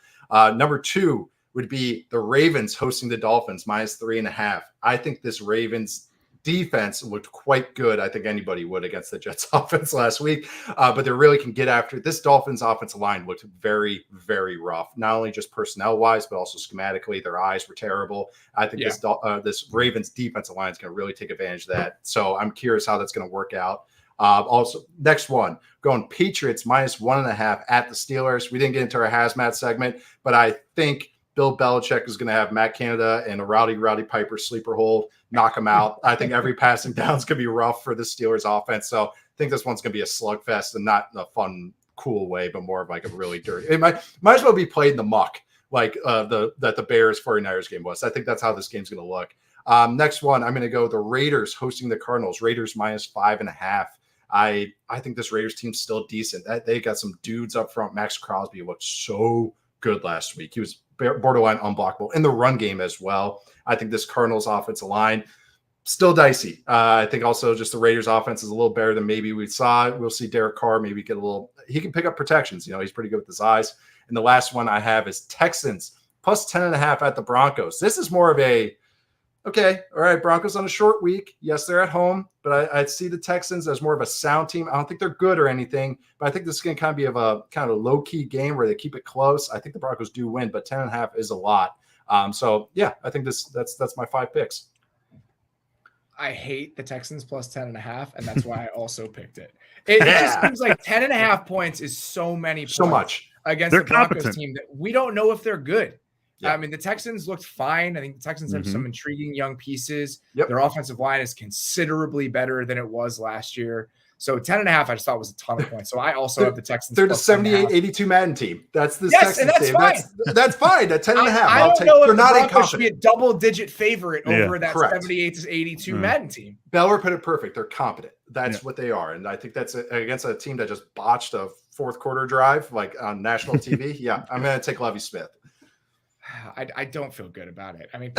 Number 2 would be the Ravens hosting the Dolphins minus 3.5. I think this Ravens defense looked quite good. I think anybody would against the Jets offense last week, but they really can get after it. This Dolphins offensive line looked very, very rough, not only just personnel wise, but also schematically. Their eyes were terrible. I think this Ravens defensive line is going to really take advantage of that. So I'm curious how that's going to work out. Also, next one, going Patriots minus 1.5 at the Steelers. We didn't get into our hazmat segment, but I think Bill Belichick is going to have Matt Canada and a Rowdy Piper sleeper hold, knock him out. I think every passing down is going to be rough for the Steelers offense. So I think this one's going to be a slugfest, and not in a fun, cool way, but more of like a really dirty. It might as well be played in the muck, like the Bears 49ers game was. I think that's how this game's going to look. Next one, I'm going to go the Raiders hosting the Cardinals. Raiders minus 5.5. I think this Raiders team's still decent. They got some dudes up front. Max Crosby looked so good last week. He was borderline unblockable in the run game as well. I think this Cardinals offensive line still dicey. I think also just the Raiders offense is a little better than maybe we saw. We'll see Derek Carr maybe get he can pick up protections. He's pretty good with his eyes. And the last one I have is Texans plus 10.5 at the Broncos. This is more of okay, all right, Broncos on a short week. Yes, they're at home, but I'd see the Texans as more of a sound team. I don't think they're good or anything, but I think this is going to kind of be a low-key game where they keep it close. I think the Broncos do win, but 10.5 is a lot. So, yeah, I think that's my 5 picks.
I hate the Texans plus 10.5, and that's why I also picked it. It just seems like 10.5 points is so many points.
So much.
Against the Broncos team that we don't know if they're good. Yeah. I mean, the Texans looked fine. I think the Texans have some intriguing young pieces. Yep. Their offensive line is considerably better than it was last year. So 10.5, I just thought was a ton of points. So I also have the Texans.
They're the 78-82 Madden team. That's the Texans
and that's
team.
Fine.
That's fine. At 10.5,
I don't know if the Broncos should be a double-digit favorite over that 78-82 Madden team.
Beller put it perfect. They're competent. That's what they are. And I think that's against a team that just botched a fourth quarter drive, like on national TV. Yeah, I'm going to take Lovie Smith.
I don't feel good about it. I mean,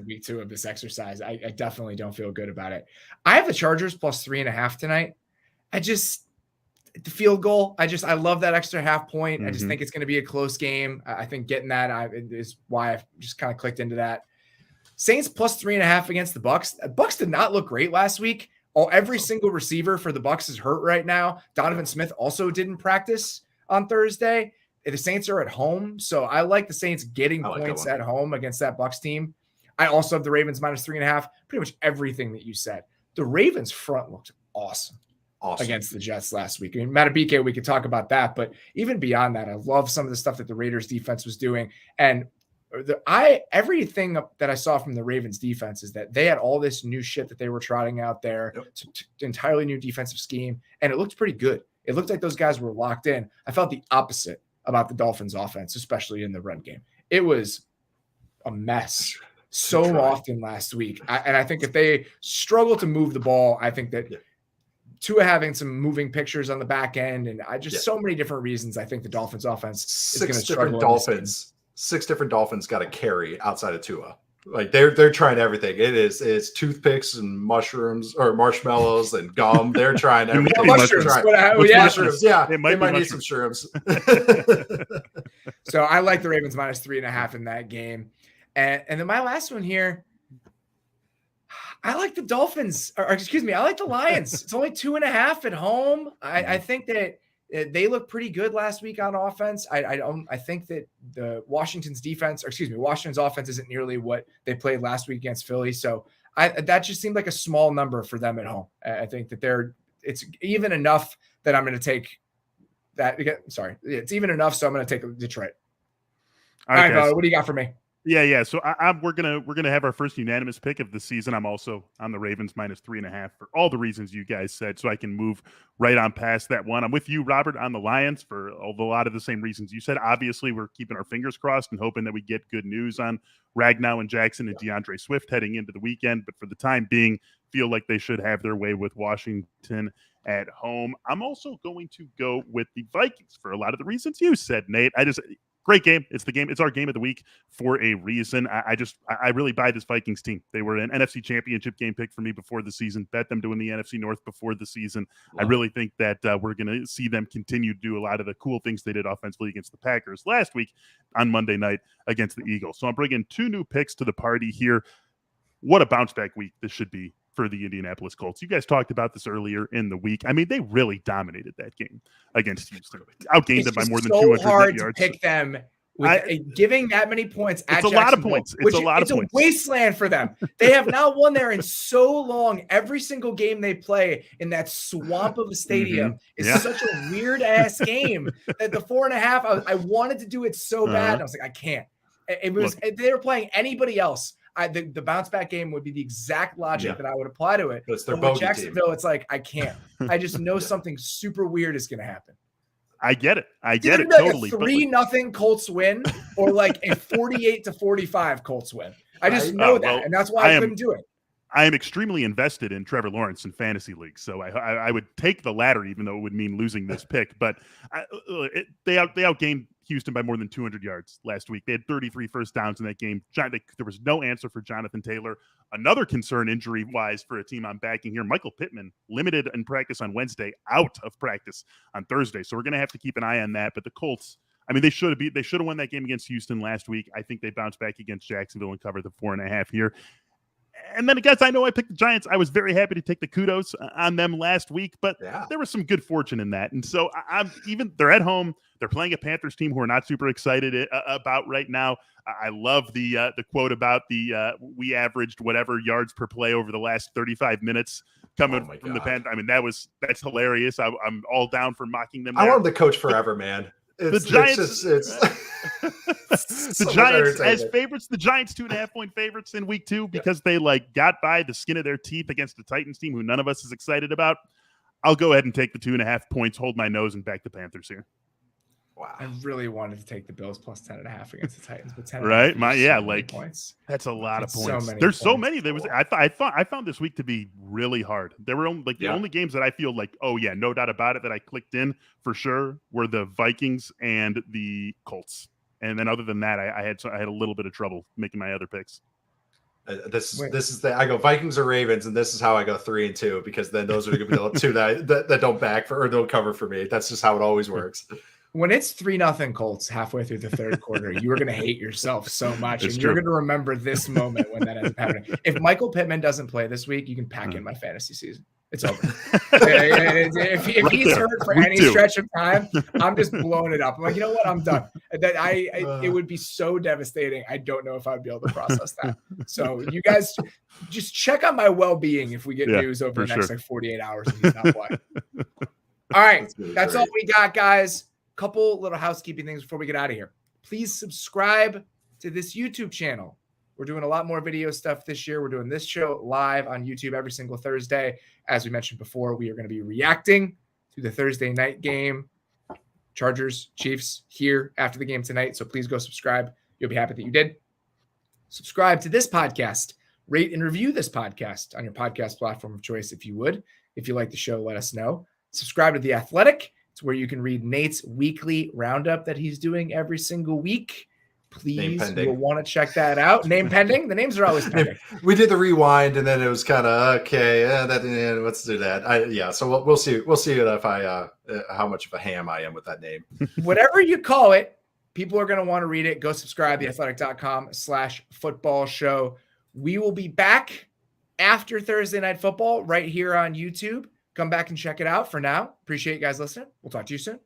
week 2 of this exercise, I definitely don't feel good about it. I have the Chargers plus 3.5 tonight. The field goal, I love that extra half point. I just think it's going to be a close game. I think getting that is why I've just kind of clicked into that. Saints plus 3.5 against the Bucs. The Bucs did not look great last week. Every single receiver for the Bucs is hurt right now. Donovan Smith also didn't practice on Thursday. The Saints are at home, so I like the Saints getting points at home against that Bucs team. I also have the Ravens minus 3.5. Pretty much everything that you said. The Ravens front looked awesome against the Jets last week. I mean, Matabike, we could talk about that, but even beyond that, I love some of the stuff that the Raiders defense was doing. And everything that I saw from the Ravens defense is that they had all this new shit that they were trotting out there, entirely new defensive scheme, and it looked pretty good. It looked like those guys were locked in. I felt the opposite about the Dolphins offense, especially in the run game. It was a mess so often last week. And I think if they struggle to move the ball, I think that Tua having some moving pictures on the back end and so many different reasons, I think the Dolphins offense is going to struggle.
6 different Dolphins got a carry outside of Tua. Like they're trying everything. It's toothpicks and mushrooms or marshmallows and gum. They're trying everything.
Mushrooms.
Mushrooms. Yeah, they might need some shrooms.
So I like the Ravens minus 3.5 in that game. And then my last one here, I like the Dolphins, I like the Lions. It's only 2.5 at home. I think that they look pretty good last week on offense. I think that Washington's offense isn't nearly what they played last week against Philly. So that just seemed like a small number for them at home. I think that they're it's even enough that I'm going to take that. Sorry, it's even enough, so I'm going to take Detroit. All right, Bo, what do you got for me?
Yeah. So we're gonna have our first unanimous pick of the season. I'm also on the Ravens -3.5 for all the reasons you guys said, so I can move right on past that one. I'm with you, Robert, on the Lions for a lot of the same reasons you said. Obviously, we're keeping our fingers crossed and hoping that we get good news on Ragnow and Jackson and DeAndre Swift heading into the weekend. But for the time being, feel like they should have their way with Washington at home. I'm also going to go with the Vikings for a lot of the reasons you said, Nate. Great game. It's the game. It's our game of the week for a reason. I really buy this Vikings team. They were an NFC Championship game pick for me before the season. Bet them to win the NFC North before the season. I really think that we're going to see them continue to do a lot of the cool things they did offensively against the Packers last week on Monday night against the Eagles. So I'm bringing 2 new picks to the party here. What a bounce back week this should be for the Indianapolis Colts. You guys talked about this earlier in the week. I mean, they really dominated that game against Houston. Outgained them by more than 200
hard
yards.
To pick them with giving that many points at
It's a lot of points. It's a lot of points.
It's a wasteland for them. They have not won there in so long. Every single game they play in that swamp of a stadium is such a weird-ass game that the 4.5, I wanted to do it so bad. I was like, I can't. If they were playing anybody else, the bounce back game would be the exact logic that I would apply to it.
It's their
but with Jacksonville, it's like, I can't. I just know something super weird is going to happen.
I get it.
Like
Totally.
A 3-0 Colts win or like a 48-45 Colts win. I just know that. And that's why I couldn't do it.
I am extremely invested in Trevor Lawrence in fantasy leagues, so I would take the latter, even though it would mean losing this pick. But they outgained Houston by more than 200 yards last week. They had 33 first downs in that game. There was no answer for Jonathan Taylor. Another concern injury-wise for a team I'm backing here, Michael Pittman, limited in practice on Wednesday, out of practice on Thursday. So we're going to have to keep an eye on that. But the Colts, I mean, they should have won that game against Houston last week. I think they bounced back against Jacksonville and covered the 4.5 here. And then, guys, I know I picked the Giants. I was very happy to take the kudos on them last week, but there was some good fortune in that. And so they're at home. They're playing a Panthers team who are not super excited about right now. I love the quote about we averaged whatever yards per play over the last 35 minutes coming from the Panthers. I mean, that's hilarious. I'm all down for mocking them there.
I want them to coach forever, man.
The Giants as favorites. The Giants 2.5-point favorites in week 2 because they got by the skin of their teeth against the Titans team who none of us is excited about. I'll go ahead and take the 2.5 points, hold my nose, and back the Panthers here.
Wow. I really wanted to take the Bills plus 10.5 against the Titans, but 10
right?
Points.
That's a lot of points.
There's
so many. I found this week to be really hard. There were only the only games that I feel like, oh yeah, no doubt about it, that I clicked in for sure were the Vikings and the Colts. And then other than that, I had a little bit of trouble making my other picks.
This is I go Vikings or Ravens, and this is how I go 3-2 because then those are going to be the two that don't back for or don't cover for me. That's just how it always works.
When it's 3-0 Colts halfway through the third quarter, you are going to hate yourself so much.
It's
and
true.
You're going to remember this moment when that ends up happening. If Michael Pittman doesn't play this week, you can pack in my fantasy season. It's over. if he's hurt for any stretch of time, I'm just blowing it up. I'm like, you know what? I'm done. It would be so devastating. I don't know if I'd be able to process that. So you guys just check on my well-being if we get news over the next 48 hours and he's not playing. All right. That's all we got, guys. Couple little housekeeping things before we get out of here. Please subscribe to this YouTube channel. We're doing a lot more video stuff this year. We're doing this show live on YouTube every single Thursday. As we mentioned before, we are going to be reacting to the Thursday night game, Chargers, Chiefs, here after the game tonight. So please go subscribe. You'll be happy that you did. Subscribe to this podcast. Rate and review this podcast on your podcast platform of choice if you would. If you like the show, let us know. Subscribe to The Athletic. It's where you can read Nate's weekly roundup that he's doing every single week. Please, you'll want to check that out. Name pending. The names are always pending.
We did the rewind, and then it was kind of okay. Let's do that. So we'll see. We'll see if how much of a ham I am with that name.
Whatever you call it, people are going to want to read it. Go subscribe. theathletic.com/football show. We will be back after Thursday Night Football right here on YouTube. Come back and check it out. For now, appreciate you guys listening. We'll talk to you soon.